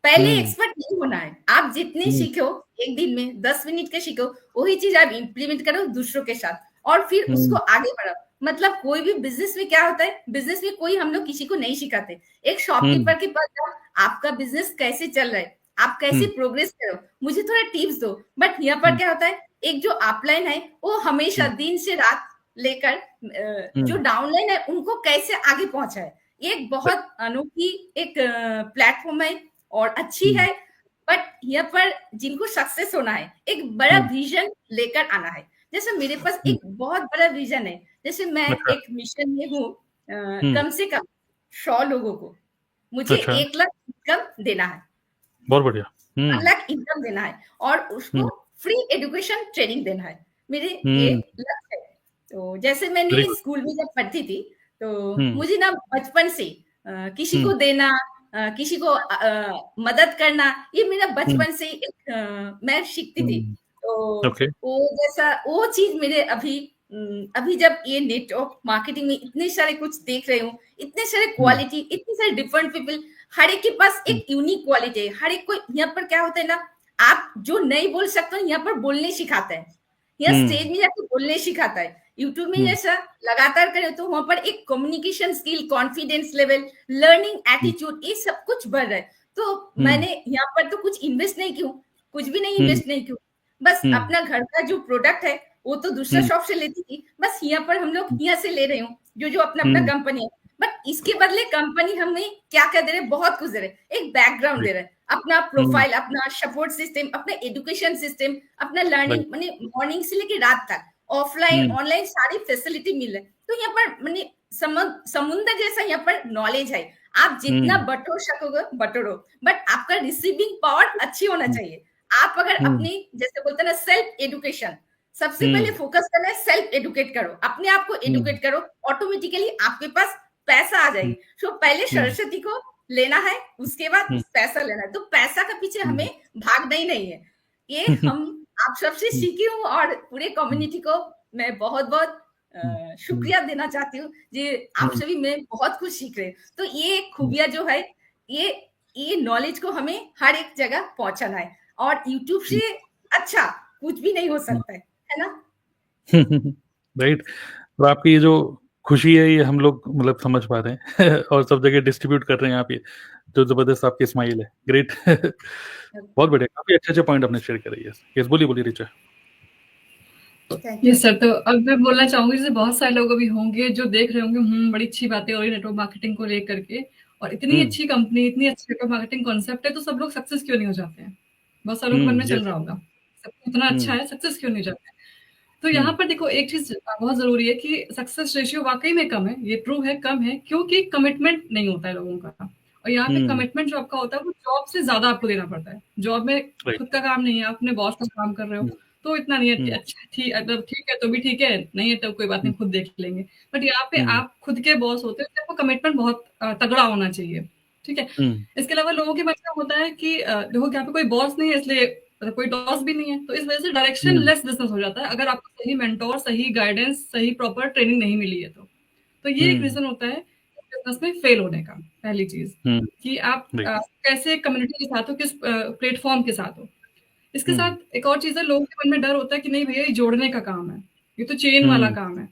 पहले एक्सपर्ट नहीं होना है। आप जितने सीखो, 1 दिन में 10 मिनट के सीखो, वही चीज़ आप इम्प्लीमेंट करो दूसरों के साथ और फिर उसको आगे बढ़ाओ। मतलब कोई भी बिज़नेस में क्या होता है, बिज़नेस में कोई हम लोग किसी को नहीं सिखाते। एक शॉपकीपर के पास जाओ, आपका बिज़नेस कैसे चल रहा है? आप कैसे प्रोग्रेस करो? मुझे थोड़ा टिप्स दो। बट यहाँ पर क्या होता है, एक जो अपलाइन है, वो हमेशा दिन से रात लेकर जो डाउनलाइन है, उनको कैसे आगे पहुँचाए? ये एक बहुत अनोखी एक प्लेटफ़ॉर्म है और अच्छी है। बट यहाँ पर जिनको सक्सेस होना है, एक बड़ा विज़न लेकर आना है। जैसे मेरे पास एक बहुत बड़ा विज़न है। जैसे मैं एक मिशन में हूँ कम से कम 100 लोगों को मुझे 1 लाख इनकम देना है। बहुत बढ़िया। 1 लाख इनकम देना है और उसको फ्री एजुकेशन ट्रेनिंग देना है। मेरे ये लक्ष्य है। तो जैसे मैंने वेरी गुड। स्कूल में जब पढ़ती थी, तो मुझे ना बचपन से किसी को देना किसी को मदद करना, ये मेरा बचपन से एक मैं सीखती थी। तो ओके। वो चीज़ मेरे अभी जब ये नेटवर्क मार्केटिंग में इतने सारे कुछ देख रही हूँ, इतने सारे क्वालिटी, इतने सारे डिफरेंट पीपल, हर एक के पास एक यूनिक क्वालिटी है। हर एक को यहाँ पर क्या होता है ना, आप जो नहीं बोल सकते हो, यहाँ पर बोलने सिखाता है। यहाँ स्टेज में जाके बोलने सिखाता है। यूट्यूब में जैसा लगातार करें तो वहाँ पर एक communication skill, confidence level, learning attitude, ये सब कुछ बढ़ रहा है। तो मैंने यहाँ पर तो कुछ इन्वेस्ट नहीं की, कुछ भी नहीं इन्वेस्ट नहीं की। बस अपना घर का जो प्रोडक्ट है, वो तो दूसरा शॉप से लेती थी। बस यहाँ पर हम लोग यहाँ से ले रहे हूँ, जो अपना कंपनी है। बट इसके बदले कंपनी हमें क्या दे रहे, बहुत कुछ दे रहे। एक बैकग्राउंड दे रहे हैं, अपना प्रोफाइल, अपना सपोर्ट सिस्टम, अपना एजुकेशन सिस्टम, अपना लर्निंग, माने मॉर्निंग से लेके रात तक, ऑफलाइन, ऑनलाइन सारी फैसिलिटी मिल रही है। तो यहाँ पर माने समुद्र जैसा यहाँ पर नॉलेज है। आप जितना बटोर सकोगे बटोरो, बट आपका रिसीविंग पावर अच्छी होना चाहिए। आप अगर अपनी जैसे बोलते हैं ना सेल्फ एजुकेशन, सबसे पहले फोकस करना है, सेल्फ एजुकेट करो, अपने आप को एजुकेट करो, ऑटोमेटिकली आपके पास पैसा आ जाएगी। तो पहले सरस्वती को लेना है, उसके बाद पैसा लेना है। तो पैसा के पीछे हमें भागना ही नहीं है। ये हम आप सबसे सीखी हूँ और पूरे कम्युनिटी को मैं बहुत-बहुत शुक्रिया देना चाहती हूँ जी। आप सभी में बहुत कुछ सीख रहे हैं। तो ये खूबियाँ जो है, ये नॉलेज को हमें हर एक जगह पहुँचाना है और यूट्यूब से अच्छा कुछ भी नहीं हो सकता है ना? राइट। तो आपकी ये जो खुशी है, ये हम लोग मतलब समझ पा रहे हैं और सब जगह डिस्ट्रीब्यूट कर रहे हैं आप ये, जो ज़बरदस्त आपकी स्माइल है। ग्रेट। बहुत बढ़िया, काफ़ी अच्छे-अच्छे पॉइंट आपने शेयर करे। यस, बोलिए रिचा। यस सर, तो अब मैं बोलना चाहूंगी, जैसे बहुत सारे लोग अभी होंगे जो देख रहे होंगे, बड़ी अच्छी बातें हो रही नेटवर्क मार्केटिंग को लेकर के, और इतनी अच्छी कंपनी, इतनी अच्छी नेटवर्क मार्केटिंग कॉन्सेप्ट है, तो सब लोग सक्सेस क्यों नहीं हो जाते हैं? बहुत सारे लोग मन में चल रहा होगा, सब इतना अच्छा है, सक्सेस क्यों नहीं जाते? तो यहाँ पर देखो, एक चीज बहुत जरूरी है कि सक्सेस रेशियो वाकई में कम है, ये ट्रू है, कम है, क्योंकि कमिटमेंट नहीं होता है लोगों का। और यहाँ पे कमिटमेंट जो आपका होता है वो जॉब से ज्यादा आपको देना पड़ता है। जॉब में खुद का काम नहीं है, अपने बॉस का काम कर रहे हो, तो इतना नहीं है कि अच्छा ठीक, मतलब ठीक है तो भी ठीक है, नहीं है तो कोई बात नहीं, खुद देख लेंगे। बट यहाँ पे आप खुद के बॉस होते हो, तो आपको कमिटमेंट बहुत तगड़ा होना चाहिए, ठीक है। इसके अलावा लोगों के मन में होता है कि देखो यहाँ पे कोई बॉस नहीं है, इसलिए मतलब कोई लॉस भी नहीं है। तो इस वजह से डायरेक्शन लेस बिजनेस हो जाता है अगर आपको सही मेंटोर, सही गाइडेंस, सही प्रॉपर ट्रेनिंग नहीं मिली है तो ये एक रीजन होता है बिजनेस में फेल होने का। पहली चीज कि आप कैसे कम्युनिटी के साथ हो, किस प्लेटफॉर्म के साथ हो। इसके साथ एक और चीज है, लोगों के मन में डर होता है कि नहीं भैया ये जोड़ने का काम है, ये तो चेन वाला काम है।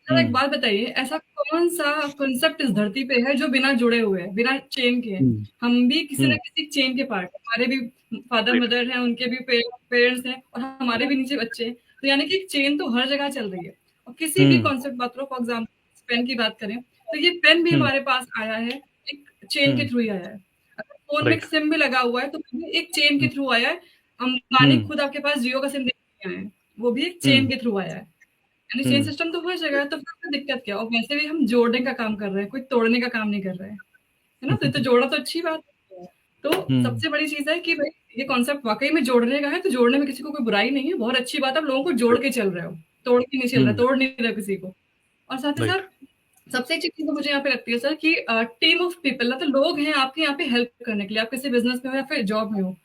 सर एक बात बताइए, ऐसा कौन सा कॉन्सेप्ट इस धरती पे है जो बिना जुड़े हुए है, बिना चेन के है? हम भी किसी न किसी चेन के पार्ट, हमारे भी फादर मदर हैं, उनके भी पेरेंट्स हैं और हमारे भी नीचे बच्चे हैं। तो यानी कि चेन तो हर जगह चल रही है। और किसी भी कॉन्सेप्ट बात करो, फॉर एग्जाम्पल पेन की बात करें तो ये पेन भी हमारे पास आया है एक चेन के थ्रू ही आया है। अगर फोन में सिम भी लगा हुआ है तो एक चेन के थ्रू आया है। अंबानी खुद आपके पास जियो का सिम देके आए हैं, वो भी एक चेन के थ्रू आया है। यानी चेन सिस्टम तो हर जगह है, तो फिर दिक्कत क्या? और वैसे भी हम जोड़ने का काम कर रहे हैं, कोई तोड़ने का काम नहीं कर रहे हैं, है ना? तो जोड़ा तो अच्छी बात है। तो सबसे बड़ी चीज है कि भाई ये कॉन्सेप्ट वाकई में जोड़ने का है, तो जोड़ने में किसी को कोई बुराई नहीं है, बहुत अच्छी बात है। आप लोगों को जोड़ के चल रहे हो, तोड़ के नहीं चल रहे, तोड़ नहीं रहे किसी को। और साथ ही साथ सबसे अच्छी चीज तो मुझे यहाँ पे लगती है सर कि टीम ऑफ पीपल, तो लोग हैं आपके यहाँ पे हेल्प करने के लिए, आप किसी बिजनेस में हो या फिर जॉब में हो।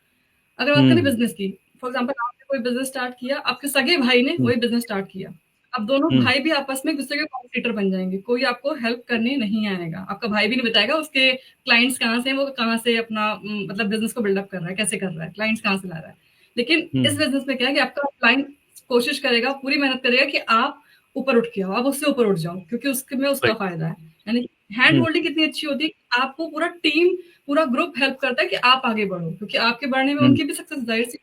अगर बात करें बिजनेस की, फॉर एग्जाम्पल आपने कोई बिजनेस स्टार्ट किया, आपके सगे भाई ने वही बिजनेस स्टार्ट किया, अब दोनों भाई भी आपस में एक दूसरे के कॉम्पिटिटर बन जाएंगे, कोई आपको हेल्प करने नहीं आएगा। आपका भाई भी नहीं बताएगा उसके क्लाइंट्स कहाँ से, वो कहाँ से अपना मतलब बिजनेस को बिल्डअप कर रहा है, कैसे कर रहा है, क्लाइंट्स कहाँ से ला रहा है। लेकिन इस बिजनेस में क्या है कि आपका क्लाइंट कोशिश करेगा, पूरी मेहनत करेगा कि आप ऊपर उठ के आओ, आप उससे ऊपर उठ जाओ, क्योंकि उसके में उसका फायदा है। यानी हैंड होल्डिंग कितनी अच्छी होती है कि आपको पूरा टीम, पूरा ग्रुप हेल्प करता है कि आप आगे बढ़ो, क्योंकि आपके बढ़ने में उनकी भी सक्सेस जाहिर सी।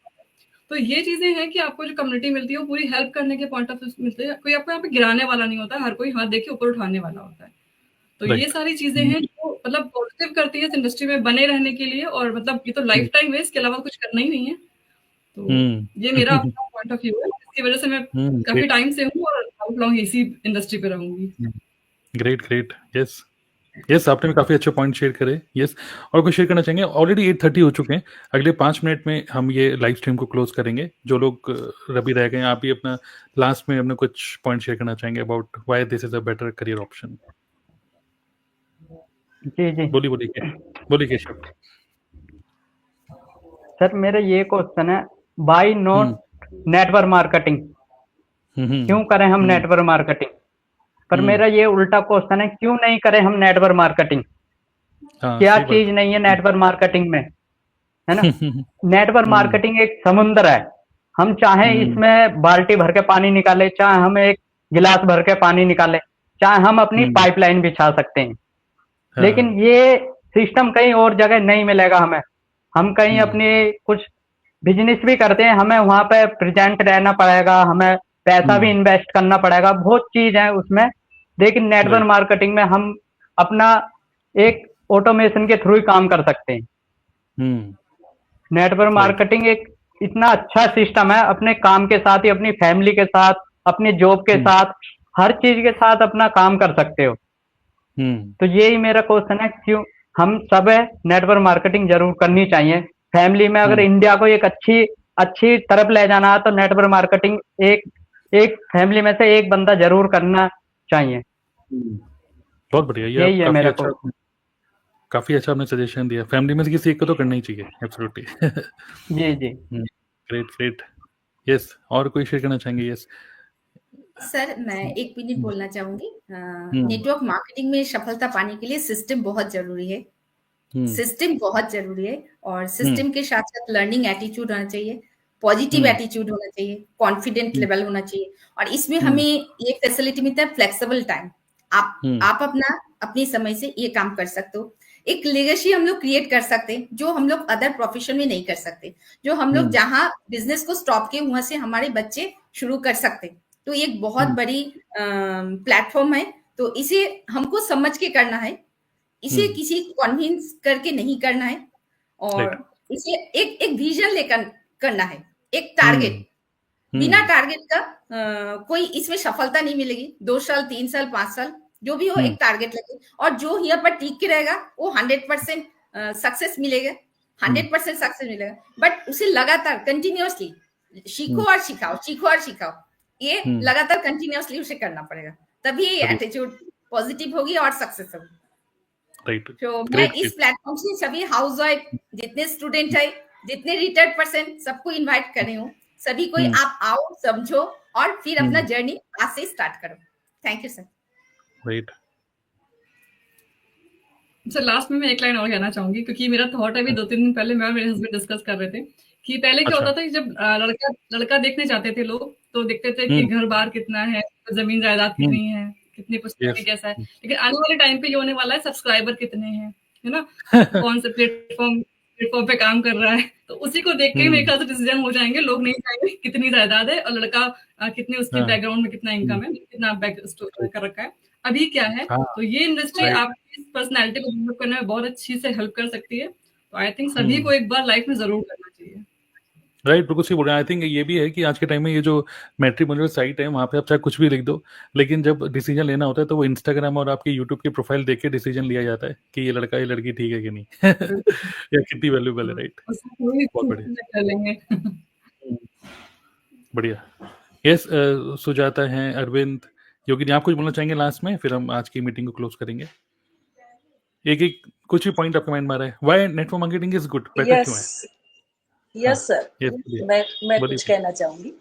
तो ये चीजें हैं कि आपको जो कम्युनिटी मिलती है वो पूरी हेल्प करने के पॉइंट ऑफ व्यू मिलते हैं। कोई आपको यहाँ पे गिराने वाला नहीं होता, हर कोई हाथ देके ऊपर उठाने वाला होता है। तो ये सारी चीजें हैं जो मतलब पॉजिटिव करती है इस इंडस्ट्री में बने रहने के लिए, और मतलब ये तो लाइफ टाइम है, इसके अलावा कुछ करना ही नहीं है। तो ये मेरा अपना पॉइंट ऑफ व्यू है, इसकी वजह से मैं काफी टाइम से हूँ और आउट लॉन्ग इसी इंडस्ट्री पे रहूंगी। ग्रेट यस आपने भी काफी अच्छे पॉइंट शेयर करे। यस और कुछ शेयर करना चाहेंगे? ऑलरेडी 8:30 हो चुके हैं, अगले 5 मिनट में हम ये लाइव स्ट्रीम को क्लोज करेंगे। जो लोग रवि रह गए, आप भी अपना लास्ट में अपने कुछ पॉइंट शेयर करना चाहेंगे about why this is a better career option? जी बोलिए केशव। सर मेरा ये क्वेश्चन है, बाय नॉट नेटवर्क मार्केटिंग, क्यों करें हम नेटवर्क मार्केटिंग? पर मेरा ये उल्टा क्वेश्चन है, क्यों नहीं करें हम नेटवर्क मार्केटिंग? क्या चीज नहीं है नेटवर्क मार्केटिंग में, है ना? नेटवर्क मार्केटिंग एक समुद्र है, हम चाहे इसमें बाल्टी भर के पानी निकाले, चाहे हम एक गिलास भर के पानी निकाले, चाहे हम अपनी पाइपलाइन बिछा सकते हैं, लेकिन ये सिस्टम कहीं और जगह नहीं मिलेगा हमें। हम कहीं अपनी कुछ बिजनेस भी करते हैं, हमें वहां पे प्रेजेंट रहना पड़ेगा, हमें पैसा भी इन्वेस्ट करना पड़ेगा, बहुत चीज है उसमें। लेकिन नेटवर्क मार्केटिंग में हम अपना एक ऑटोमेशन के थ्रू ही काम कर सकते हैं। नेटवर्क मार्केटिंग एक इतना अच्छा सिस्टम है, अपने काम के साथ ही अपनी फैमिली के साथ, अपने जॉब के साथ, हर चीज के साथ अपना काम कर सकते हो। तो यही मेरा क्वेश्चन है, क्यों हम सब नेटवर्क मार्केटिंग जरूर करनी चाहिए। फैमिली में अगर इंडिया को एक अच्छी तरफ ले जाना है तो नेटवर्क मार्केटिंग एक फैमिली में से एक बंदा जरूर करना चाहिए। बहुत बढ़िया, यही है मेरा काफी अच्छा आपने सजेशन दिया। फैमिली में से किसी एक को तो करना ही चाहिए, एब्सोल्युटली। जी ग्रेट यस और कोई शेयर करना चाहेंगे? यस सर मैं एक मिनट बोलना चाहूंगी। नेटवर्क मार्केटिंग में सफलता पाने के लिए सिस्टम बहुत जरूरी है, सिस्टम बहुत जरूरी है, और सिस्टम के साथ साथ लर्निंग एटीट्यूड होना चाहिए, पॉजिटिव एटीट्यूड होना चाहिए, कॉन्फिडेंट लेवल होना चाहिए, और इसमें हमें ये फैसिलिटी मिलता है फ्लेक्सिबल टाइम। आप अपनी समय से ये काम कर सकते हो। एक लेगेसी हम लोग क्रिएट कर सकते हैं जो हम लोग अदर प्रोफेशन में नहीं कर सकते, जो हम लोग जहां बिजनेस को स्टॉप किए वहां से हमारे बच्चे शुरू कर सकते। तो ये एक बहुत बड़ी प्लेटफॉर्म है, तो इसे हमको समझ के करना है, इसे किसी कन्विंस करके नहीं करना है, और इसे एक विजन लेकर करना है, एक टारगेट। बिना टारगेट का कोई इसमें सफलता नहीं मिलेगी। 2 साल 3 साल 5 साल जो भी हो, एक टारगेट लगे, और जो यहाँ पर टिक के रहेगा वो 100% सक्सेस मिलेगा, 100% सक्सेस मिलेगा। बट उसे लगातार कंटिन्यूअसली सीखो और सिखाओ, ये लगातार कंटिन्यूअसली उसे करना पड़ेगा, तभी एटीट्यूड पॉजिटिव होगी और सक्सेस होगी। तो मैं इस प्लेटफॉर्म से सभी हाउस वाइफ जितने स्टूडेंट है, जितने रिटायर्ड पर्सन सबको इनवाइट कर रही हूँ, सभी को आप आओ, समझो और फिर अपना जर्नी आज से स्टार्ट करो। Thank you sir. Right sir, last में मैं एक लाइन और कहना चाहूंगी, क्योंकि मेरा थॉट अभी 2-3 दिन पहले मैं और मेरे हस्बैंड डिस्कस कर रहे थे कि पहले क्या होता था कि जब लड़का देखने जाते थे लोग, तो देखते थे कि घर बार कितना है, जमीन जायदाद कितनी है, कितनी पुस्तकें, कैसा है। लेकिन आने वाले टाइम पे ये होने वाला है सब्सक्राइबर कितने हैं, है ना, कौन से प्लेटफॉर्म पे काम कर रहा है, तो उसी को देख के मेरे ख्याल से डिसीजन हो जाएंगे। लोग नहीं जाएंगे कितनी जायदाद है और लड़का कितने उसके बैकग्राउंड में कितना इनकम है, कितना बैक कर रखा है, अभी क्या है। तो ये इंडस्ट्री आपकी पर्सनैलिटी को डेवलप करने में बहुत अच्छी से हेल्प कर सकती है। तो आई थिंक सभी को एक बार लाइफ में जरूर करना चाहिए। राइट, बिल्कुल सही बोल रहे हैं। आई थिंक ये भी है कि आज के टाइम में ये जो मैट्रिमोनियल साइट है, वहाँ पे आप चाहे कुछ भी लिख दो, लेकिन जब डिसीजन लेना होता है तो वो इंस्टाग्राम और आपके यूट्यूब की प्रोफाइल देख के डिसीजन लिया जाता है कि ये लड़का ये लड़की ठीक है कि नहीं या कितनी वैल्यूएबल है। राइट, बहुत बढ़िया, बढ़िया। यस, सुजाता है, अरविंद, योगिनी, आप कुछ बोलना चाहेंगे लास्ट में, फिर हम आज की मीटिंग को क्लोज करेंगे। एक कुछ भी पॉइंट आपका माइंड में आ रहा है, why network marketing is good, better क्यों है? यस सर, मैं कुछ कहना चाहूंगी।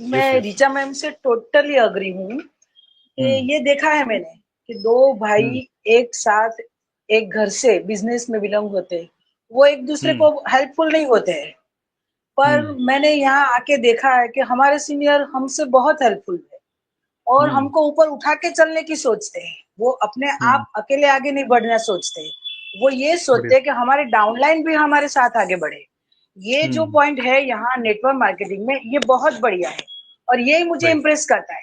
मैं रीचा मैम से टोटली अग्री हूँ कि ये देखा है मैंने कि दो भाई एक साथ एक घर से बिजनेस में बिलोंग होते हैं, वो एक दूसरे को हेल्पफुल नहीं होते हैं, पर मैंने यहाँ आके देखा है कि हमारे सीनियर हमसे बहुत हेल्पफुल है और हमको ऊपर उठा के चलने की सोचते हैं। वो अपने आप अकेले आगे नहीं बढ़ना सोचते, वो ये सोचते हैं कि हमारे डाउनलाइन भी हमारे साथ आगे बढ़े। ये जो पॉइंट है यहाँ नेटवर्क मार्केटिंग में, ये बहुत बढ़िया है और यही मुझे इम्प्रेस करता है।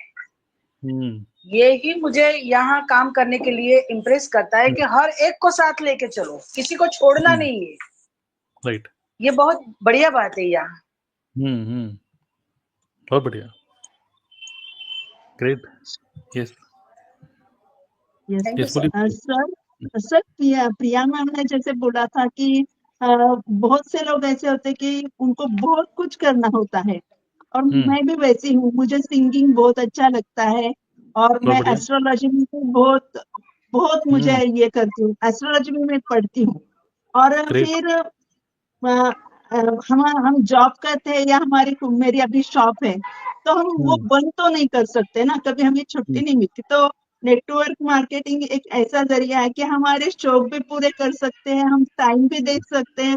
ये ही मुझे यहाँ काम करने के लिए इम्प्रेस करता है कि हर एक को साथ लेके चलो, किसी को छोड़ना नहीं है। राइट, ये बहुत बढ़िया बात है यहाँ। बहुत बढ़िया, ग्रेट। यस सर, प्रिया मैम ने जैसे बोला था कि बहुत से लोग ऐसे होते कि उनको बहुत कुछ करना होता है और मैं भी वैसी हूँ। मुझे सिंगिंग बहुत अच्छा लगता है और मैं एस्ट्रोलॉजी में बहुत मुझे ये करती हूँ, एस्ट्रोलॉजी में मैं पढ़ती हूँ। और फिर हम जॉब करते हैं या मेरी अभी शॉप है, तो हम वो बंद तो नहीं कर सकते ना, कभी हमें छुट्टी नहीं मिलती। तो नेटवर्क मार्केटिंग एक ऐसा जरिया है कि हमारे शौक भी पूरे कर सकते हैं, हम टाइम भी दे सकते हैं,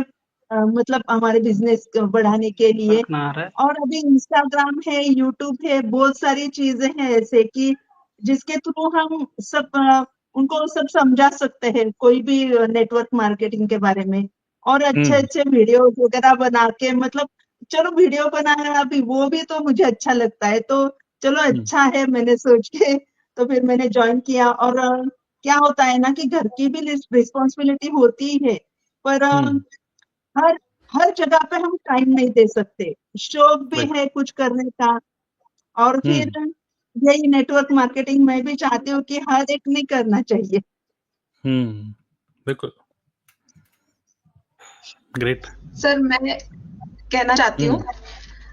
मतलब हमारे बिजनेस बढ़ाने के लिए। और अभी इंस्टाग्राम है, यूट्यूब है, बहुत सारी चीजें हैं ऐसे कि जिसके थ्रू हम सब उनको सब समझा सकते हैं कोई भी नेटवर्क मार्केटिंग के बारे में। और अच्छे वीडियो वगैरह बना के, मतलब चलो वीडियो बनाना अभी वो भी तो मुझे अच्छा लगता है, तो चलो अच्छा है, मैंने सोच के तो फिर मैंने ज्वाइन किया। और क्या होता है ना कि घर की भी रिस्पॉन्सिबिलिटी होती ही है, पर हर जगह पे हम टाइम नहीं दे सकते, शौक भी है कुछ करने का। और फिर यही नेटवर्क मार्केटिंग मैं भी चाहती हूँ कि हर एक नहीं करना चाहिए। बिल्कुल, ग्रेट। सर, मैं कहना चाहती हूँ,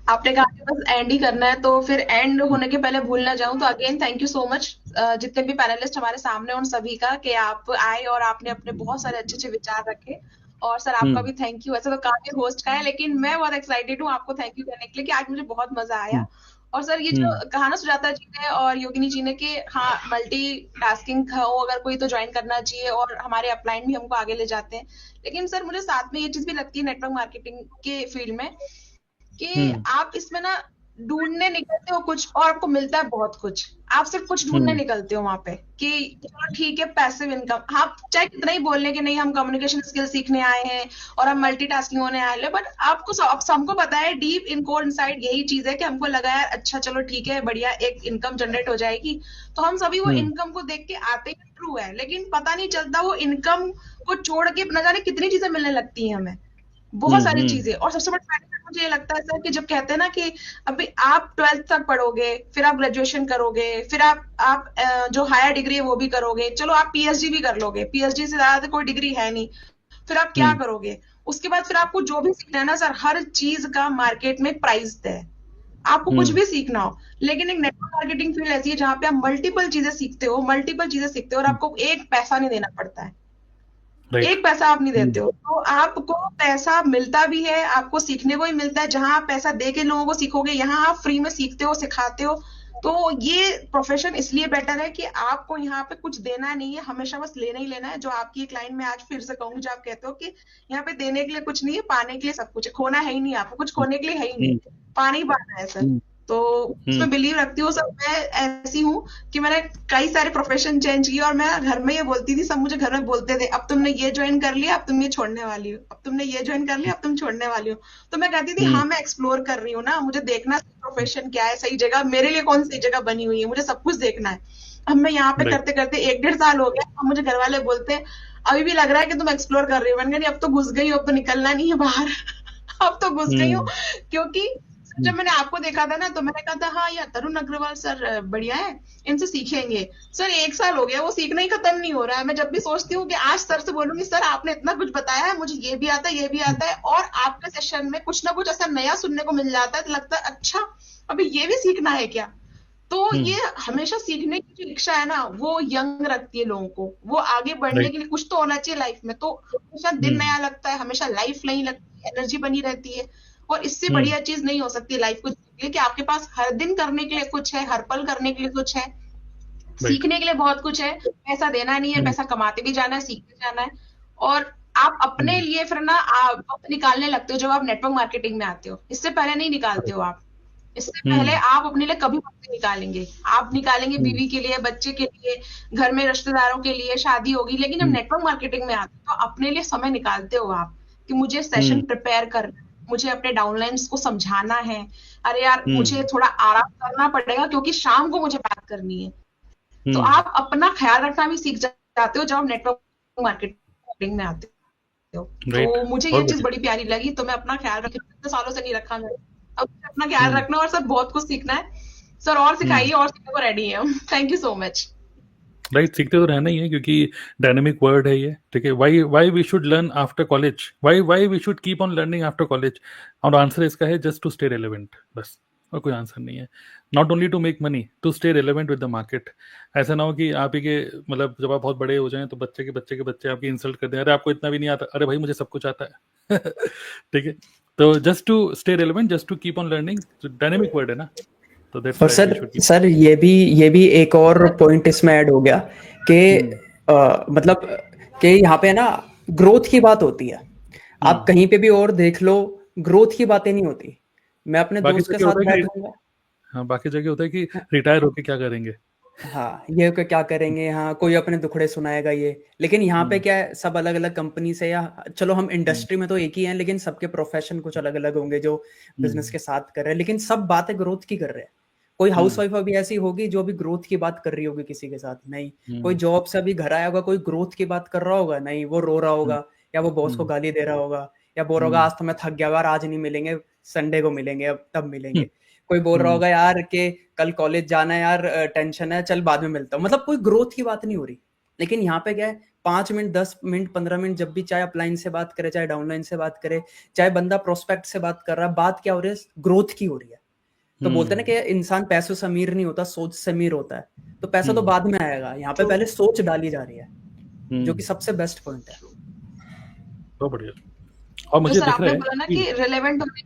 आपने कहा कि बस एंड ही करना है, तो फिर एंड होने के पहले भूल ना जाऊं, तो again thank you so much जितने भी पैनलिस्ट हमारे सामने उन सभी का, कि आप आए और आपने अपने बहुत सारे अच्छे विचार रखे। और सर आपका भी थैंक यू। ऐसा तो काफी होस्ट का है, लेकिन मैं बहुत एक्साइटेड हूँ आपको थैंक यू कहने के लिए कि आज मुझे बहुत मजा आया। और सर ये जो कहा ना सुजाता जी ने और योगिनी जी ने कि हाँ मल्टी टास्किंग हो अगर कोई तो ज्वाइन करना चाहिए, और हमारे अपलाइन भी हमको आगे ले जाते हैं। लेकिन सर मुझे साथ में ये चीज भी लगती है नेटवर्क मार्केटिंग के फील्ड में कि आप इसमें ना ढूंढने निकलते हो कुछ और आपको मिलता है बहुत कुछ। आप सिर्फ कुछ ढूंढने निकलते हो वहां पे कि चलो ठीक है पैसिव इनकम, आप चाहे कितना ही बोल लें कि नहीं हम कम्युनिकेशन स्किल सीखने आए हैं और हम मल्टीटास्किंग होने आए हैं, बट आपको सबको पता है डीप इन कोर इनसाइड यही चीज है कि हमको लगा यार अच्छा चलो ठीक है बढ़िया एक इनकम जनरेट हो जाएगी, तो हम सभी वो इनकम को देख के आते ही ट्रू है, लेकिन पता नहीं चलता वो इनकम को छोड़ के न जाने कितनी चीजें मिलने लगती हैं हमें, बहुत सारी चीजें। और सबसे बड़ा बेनिफिट मुझे ये लगता है सर कि जब कहते हैं ना कि अभी आप 12th तक पढ़ोगे, फिर आप ग्रेजुएशन करोगे, फिर आप जो हायर डिग्री है वो भी करोगे, चलो आप पीएचडी भी कर लोगे, पीएचडी से ज्यादा कोई डिग्री है नहीं, फिर आप क्या करोगे उसके बाद? फिर आपको जो भी सीखना है ना सर, हर चीज का मार्केट में प्राइस है, आपको कुछ भी सीखना हो। लेकिन एक नेटवर्क मार्केटिंग फील्ड ऐसी है जहाँ पे आप मल्टीपल चीजें सीखते हो और आपको एक पैसा नहीं देना पड़ता है। राइट एक पैसा आप नहीं देते हो, तो आपको पैसा मिलता भी है, आपको सीखने को ही मिलता है। जहां आप पैसा दे के लोगों को सीखोगे, यहाँ आप फ्री में सीखते हो, सिखाते हो। तो ये प्रोफेशन इसलिए बेटर है कि आपको यहाँ पे कुछ देना नहीं है, हमेशा बस लेना ही लेना है। जो आपकी एक लाइन में आज फिर से कहूंगी, जो आप कहते हो कि यहाँ पे देने के लिए कुछ नहीं है, पाने के लिए सब कुछ है। खोना है ही नहीं, आपको कुछ खोने के लिए है ही नहीं, पाना ही पाना है सर। तो उसमें बिलीव रखती हूँ सर। मैं ऐसी हूँ कि मैंने कई सारे प्रोफेशन चेंज किए, और मैं घर में ये बोलती थी, सब मुझे घर में बोलते थे, अब तुमने ये ज्वाइन कर लिया, अब तुम ये छोड़ने वाली हो, अब तुमने ये ज्वाइन कर लिया, अब तुम छोड़ने वाली हो। तो मैं कहती थी हाँ, मैं एक्सप्लोर कर रही हूँ ना, मुझे देखना प्रोफेशन क्या है, सही जगह मेरे लिए कौन सी जगह बनी हुई है, मुझे सब कुछ देखना है। अब मैं यहाँ पे करते करते 1-1.5 साल हो गया, अब मुझे घर वाले बोलते हैं अभी भी लग रहा है कि तुम एक्सप्लोर कर रही हो। मैंने कहा अब तो घुस गई हो, अब तो निकलना नहीं है बाहर। अब तो घुस गई हो, क्योंकि जब मैंने आपको देखा था ना, तो मैंने कहा था हाँ यार तरुण अग्रवाल सर बढ़िया है, इनसे सीखेंगे। सर 1 साल हो गया, वो सीखना ही खत्म नहीं हो रहा है। मैं जब भी सोचती हूँ कि आज सर से बोलूंगी सर आपने इतना कुछ बताया है, मुझे ये भी आता है, ये भी आता है, और आपके सेशन में कुछ ना कुछ ऐसा नया सुनने को मिल जाता है, तो लगता है अच्छा अभी ये भी सीखना है क्या। तो ये हमेशा सीखने की जो इच्छा है ना, वो यंग रखती है लोगों को, वो आगे बढ़ने के लिए कुछ तो होना चाहिए लाइफ में। तो हमेशा दिन नया लगता है, हमेशा लाइफ नई लगती है, एनर्जी बनी रहती है। और इससे बढ़िया चीज नहीं हो सकती लाइफ को जीने के लिए, कि आपके पास हर दिन करने के लिए कुछ है, हर पल करने के लिए कुछ है, सीखने के लिए बहुत कुछ है। पैसा देना नहीं है, पैसा कमाते भी जाना है, सीखते जाना है। और आप अपने लिए फिर ना आप वक्त निकालने लगते हो जब आप नेटवर्क मार्केटिंग में आते हो। इससे पहले नहीं निकालते हो आप। इससे पहले आप अपने लिए कभी वक्त नहीं निकालेंगे। आप निकालेंगे बीवी के लिए, बच्चे के लिए, घर में रिश्तेदारों के लिए, शादी होगी। लेकिन जब नेटवर्क मार्केटिंग में आते हो तो अपने लिए समय निकालते हो आप, कि मुझे सेशन प्रिपेयर करना है, मुझे अपने डाउनलाइंस को समझाना है, अरे यार मुझे थोड़ा आराम करना पड़ेगा क्योंकि शाम को मुझे बात करनी है। तो आप अपना ख्याल रखना भी सीख जाते हो जब आप नेटवर्क मार्केटिंग में आते हो। तो मुझे ये चीज बड़ी प्यारी लगी, तो मैं अपना ख्याल रखती हूँ। इतने सालों से नहीं रखा मैंने, अब अपना ख्याल रखना, और सर बहुत कुछ सीखना है सर, और सिखाइए, और सीखने को रेडी है। Thank you so much. Right, सीखते तो रहना ही है क्योंकि डायनेमिक वर्ड है ये, ठीक है। Why we should learn after college, why we should keep on learning after college, और आंसर इसका है जस्ट टू स्टे रेलेवेंट, बस, और कोई आंसर नहीं है। Not only to make money, to stay relevant with the market. ऐसा ना हो कि आप ही के मतलब जब आप बहुत बड़े हो जाएं तो बच्चे के बच्चे के बच्चे आपकी इंसल्ट कर दें, अरे आपको इतना भी नहीं आता, अरे भाई मुझे सब कुछ आता है। ठीक है, तो just to stay relevant, just to keep on learning, dynamic word है ना। तो और सर ये भी एक और पॉइंट इसमें ऐड हो गया कि मतलब कि यहाँ पे ना ग्रोथ की बात होती है। आप कहीं पे भी और देख लो, ग्रोथ की बातें नहीं होती। मैं अपने दोस्त के साथ बैठूंगा, हाँ बाकी जगह होता है कि रिटायर होके क्या करेंगे, हाँ ये क्या करेंगे, हाँ कोई अपने दुखड़े सुनाएगा ये। लेकिन यहाँ पे क्या है, सब अलग अलग कंपनी से, या चलो हम इंडस्ट्री में तो एक ही हैं, लेकिन सबके प्रोफेशन कुछ अलग अलग होंगे जो बिजनेस के साथ कर रहे हैं, लेकिन सब बातें ग्रोथ की कर रहे हैं। कोई हाउसवाइफ अभी ऐसी होगी जो अभी ग्रोथ की बात कर रही होगी किसी के साथ, नहीं। कोई जॉब से अभी घर आया होगा, कोई ग्रोथ की बात कर रहा होगा, नहीं। वो रो रहा होगा, या वो बॉस को गाली दे रहा होगा, या बोल रहा होगा आज तो मैं थक गया यार, आज नहीं मिलेंगे, संडे को मिलेंगे, अब तब मिलेंगे। कोई बोल रहा होगा यार कि कल कॉलेज जाना है यार, टेंशन है, चल बाद में मिलता हूँ। मतलब कोई ग्रोथ की बात नहीं हो रही। लेकिन यहाँ पे क्या है, 5 मिनट 10 मिनट 15 मिनट जब भी चाहे अपलाइन से बात करे, चाहे डाउनलाइन से बात करे, चाहे बंदा प्रोस्पेक्ट से बात कर रहा है, बात क्या हो रही है, ग्रोथ की हो रही है। तो बोलते हैं ना कि इंसान पैसों से अमीर नहीं होता, सोच से अमीर होता है। तो पैसा तो बाद में आएगा, यहाँ पे पहले सोच डाली जा रही है, जो कि सबसे बेस्ट पॉइंट है। बहुत बढ़िया। और मुझे दिख रहा है बोला ना कि रिलेवेंट होने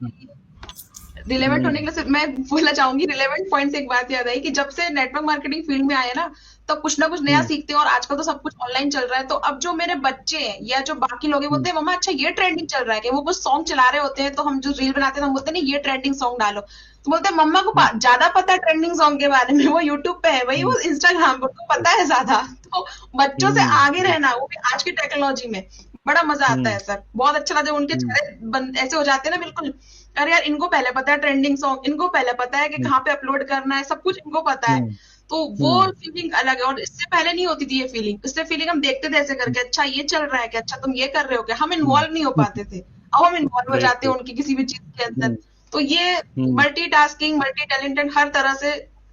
के लिए मैं बोलना चाहूंगी, रिलेवेंट पॉइंट से एक बात याद आई कि जब से नेटवर्क मार्केटिंग फील्ड में आया ना, तब कुछ ना कुछ नया सीखते हैं। और आजकल तो सब कुछ ऑनलाइन चल रहा है। तो अब जो मेरे बच्चे हैं या जो बाकी लोग हैं बोलते हैं मम्मा अच्छा ये ट्रेंडिंग चल रहा है, कि वो कुछ सॉन्ग चला रहे होते हैं, तो हम जो रील बनाते हैं हम बोलते हैं नहीं ये ट्रेंडिंग सॉन्ग डालो। तो बोलते हैं मम्मा को ज्यादा पता है ट्रेंडिंग सॉन्ग के बारे में, वो यूट्यूब पे है भाई, वो इंस्टाग्राम पर तो पता है ज्यादा। तो बच्चों से आगे रहना, वो भी आज की टेक्नोलॉजी में, बड़ा मजा आता है सर। बहुत अच्छा लगता है, उनके चेहरे ऐसे हो जाते हैं ना बिल्कुल, अरे यार इनको पहले पता है ट्रेंडिंग सॉन्ग, इनको पहले पता है कि कहाँ पे अपलोड करना है, सब कुछ इनको पता है। तो वो फीलिंग अलग है, और इससे पहले नहीं होती थी ये फीलिंग। इससे फीलिंग हम देखते थे ऐसे करके, अच्छा ये चल रहा है क्या, अच्छा तुम ये कर रहे हो क्या, हम इन्वॉल्व नहीं हो पाते थे। अब हम इन्वॉल्व हो जाते हैं उनकी किसी भी चीज के अंदर। तो ये मल्टीटास्किंग, मल्टी टैलेंटेड हर तरह से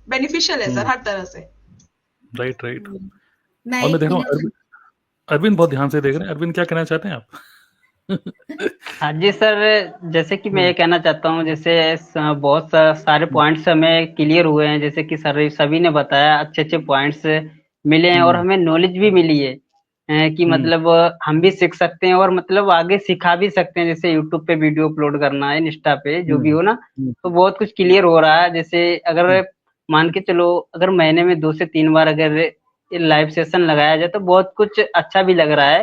बेनिफिशियल है सर, हर तरह से। राइट। और मैं देख रहा हूँ अरविंद बहुत ध्यान से देख रहे हैं। अरविंद क्या कहना चाहते हैं आप? हाँ जी सर, जैसे कि मैं ये कहना चाहता हूँ, जैसे बहुत सारे पॉइंट्स हमें क्लियर हुए हैं, जैसे कि सर सभी ने बताया, अच्छे अच्छे पॉइंट्स मिले हैं और हमें नॉलेज भी मिली है। कि मतलब हम भी सीख सकते हैं और मतलब आगे सिखा भी सकते हैं, जैसे यूट्यूब पे वीडियो अपलोड करना है, इंस्टा पे जो भी हो ना, तो बहुत कुछ क्लियर हो रहा है। जैसे अगर मान के चलो अगर महीने में 2 से 3 बार अगर लाइव सेशन लगाया जाए तो बहुत कुछ अच्छा भी लग रहा है।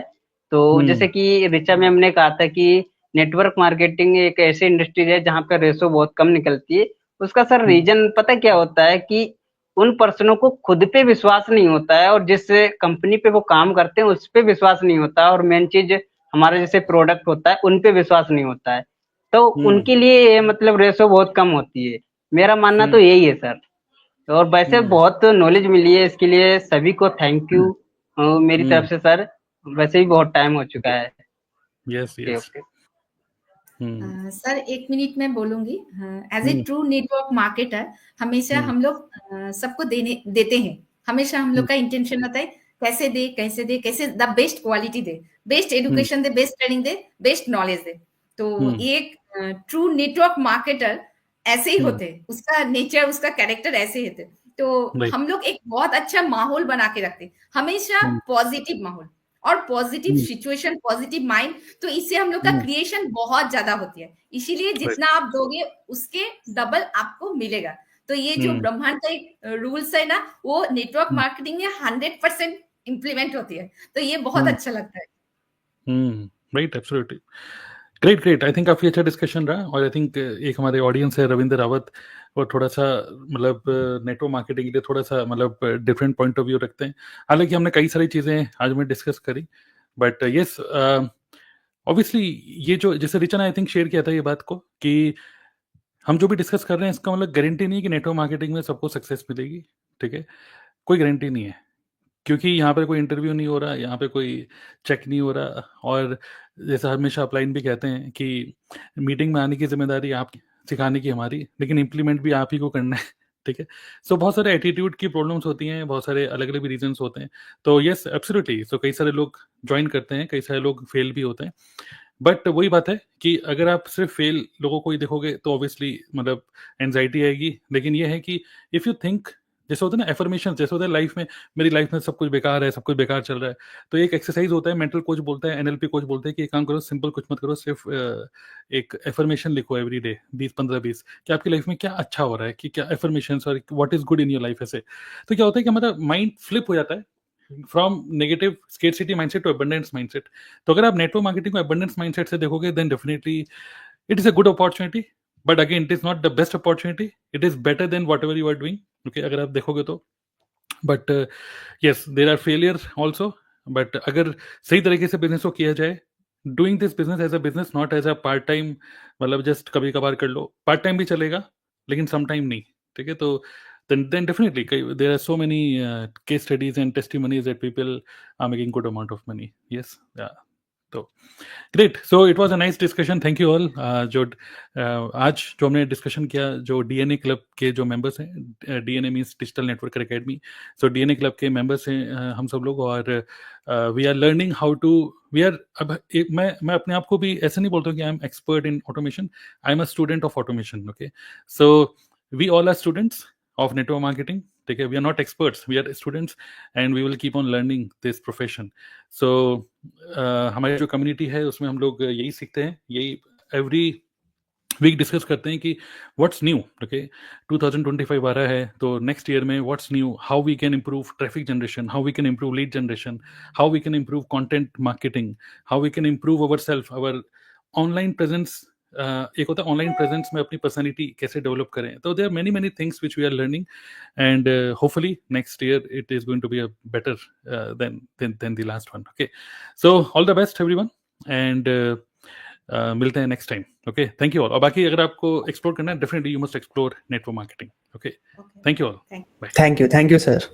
तो जैसे कि ऋचा मैम ने कहा था कि नेटवर्क मार्केटिंग एक ऐसी इंडस्ट्री है जहाँ पे रेशो बहुत कम निकलती है। उसका सर रीजन पता क्या होता है कि उन पर्सनों को खुद पे विश्वास नहीं होता है और जिस कंपनी पे वो काम करते हैं उस पे विश्वास नहीं होता है, और मेन चीज हमारा जैसे प्रोडक्ट होता है उन पे विश्वास नहीं होता है, तो उनके लिए ये मतलब रेशो बहुत कम होती है। मेरा मानना तो यही है सर। और वैसे बहुत नॉलेज मिली है, इसके लिए सभी को थैंक यू मेरी तरफ से सर। वैसे भी बहुत टाइम हो चुका है। यस यस सर 1 मिनट में बोलूंगी। As a true network marketer हमेशा हम लोग सबको देते हैं। हमेशा हम लोग का इंटेंशन होता है कैसे दे, कैसे द बेस्ट क्वालिटी दे, बेस्ट एजुकेशन दे, बेस्ट ट्रेनिंग दे, बेस्ट नॉलेज दे। तो एक ट्रू नेटवर्क मार्केटर ऐसे ही होते, उसका नेचर, उसका कैरेक्टर ऐसे ही होते। तो हम लोग एक बहुत अच्छा माहौल बना के रखते, हमेशा पॉजिटिव माहौल और पॉजिटिव सिचुएशन, पॉजिटिव माइंड। तो इससे हम लोग का क्रिएशन बहुत ज्यादा होती है। इसीलिए जितना आप दोगे उसके डबल आपको मिलेगा। तो ये जो ब्रह्मांड का एक रूल्स है ना, वो नेटवर्क मार्केटिंग में 100% इम्प्लीमेंट होती है। तो ये बहुत अच्छा लगता है। Right, absolutely. Great. I think काफी अच्छा डिस्कशन रहा, और आई थिंक एक हमारे ऑडियंस है रविंद्र रावत, और थोड़ा सा मतलब नेटवर्क मार्केटिंग के लिए थोड़ा सा मतलब डिफरेंट पॉइंट ऑफ व्यू रखते हैं। हालांकि हमने कई सारी चीजें आज में डिस्कस करी, बट यस ऑब्वियसली ये जो जैसे रिचा ने आई थिंक शेयर किया था ये बात को कि हम जो भी डिस्कस कर रहे हैं इसका मतलब गारंटी नहीं है कि नेटवर्क मार्केटिंग में सबको सक्सेस मिलेगी। ठीक है, कोई गारंटी नहीं है, क्योंकि यहाँ पर कोई इंटरव्यू नहीं हो रहा, यहाँ पे कोई चेक नहीं हो रहा, और जैसा हमेशा अपलाइन भी कहते हैं कि मीटिंग में आने की जिम्मेदारी आप सिखाने की हमारी, लेकिन इम्प्लीमेंट भी आप ही को करना है। ठीक है, सो बहुत सारे एटीट्यूड की प्रॉब्लम्स होती हैं, बहुत सारे अलग अलग भी रीजंस होते हैं। तो यस एब्सोल्युटली, सो कई सारे लोग ज्वाइन करते हैं, कई सारे लोग फेल भी होते हैं, बट वही बात है कि अगर आप सिर्फ फेल लोगों को ही देखोगे तो ऑब्वियसली मतलब एंजाइटी आएगी। लेकिन ये है कि इफ़ यू थिंक, जैसे होता है ना एफर्मेशन, जैसे होता है लाइफ में, मेरी लाइफ में सब कुछ बेकार है, सब कुछ बेकार चल रहा है, तो एक एक्सरसाइज होता है, मेंटल कोच बोलता है, एनएलपी कोच बोलते हैं कि एक काम करो, सिंपल कुछ मत करो, सिर्फ एक एफर्मेशन लिखो एवरी डे 20-15-20 कि आपकी लाइफ में क्या अच्छा हो रहा है, कि क्या एफर्मेशन और what is good in your life. ऐसे तो क्या होता है कि हमारा माइंड फ्लिप हो जाता है from negative scarcity mindset to abundance mindset. तो अगर आप नेटवर्क मार्केटिंग को अबंडेंस माइंडसेट से देखोगे, then definitely it is a good opportunity, but again it is not the best opportunity, it is better than whatever you are doing. Okay, अगर आप देखोगे तो, but yes there are failure also, but अगर सही तरीके से business को किया जाए, doing this business as a business, not as a part time, मतलब जस्ट कभी कभार कर लो, पार्ट टाइम भी चलेगा लेकिन सम टाइम नहीं। ठीक है, तो then definitely there are so many case studies and testimonies that people are making good amount of money. Yes, yeah. So great, so it was a nice discussion, thank you all। जो आज जो हमने discussion किया, जो DNA club के जो members हैं, DNA means digital networker academy, so DNA club के मेंबर्स हैं हम सब लोग, और we are learning how to, we are, अब मैं अपने आप को भी ऐसे नहीं बोलता हूँ कि I am expert in automation, I am a student of automation. Okay, so we all are students of network marketing. ठीक है, we are not experts, we are students and we will keep on learning this profession. So हमारी जो community है उसमें हम लोग यही सीखते हैं, यही एवरी वीक डिस्कस करते हैं कि व्हाट्स न्यू। ओके, 2025 आ रहा है, तो नेक्स्ट ईयर में what's new, how we can improve traffic generation, how we can improve lead generation, how we can improve content marketing, how we can improve our self, our online presence. एक होता है online presence में अपनी personality कैसे develop करें। तो there are many things which we are learning, and hopefully next year it is going to be a better than the last one. Okay, so all the best everyone, and मिलते हैं next time. Okay, thank you all. और बाकी अगर आपको explore करना है, definitely you must explore network marketing. Okay, thank you all, bye. Thank you sir.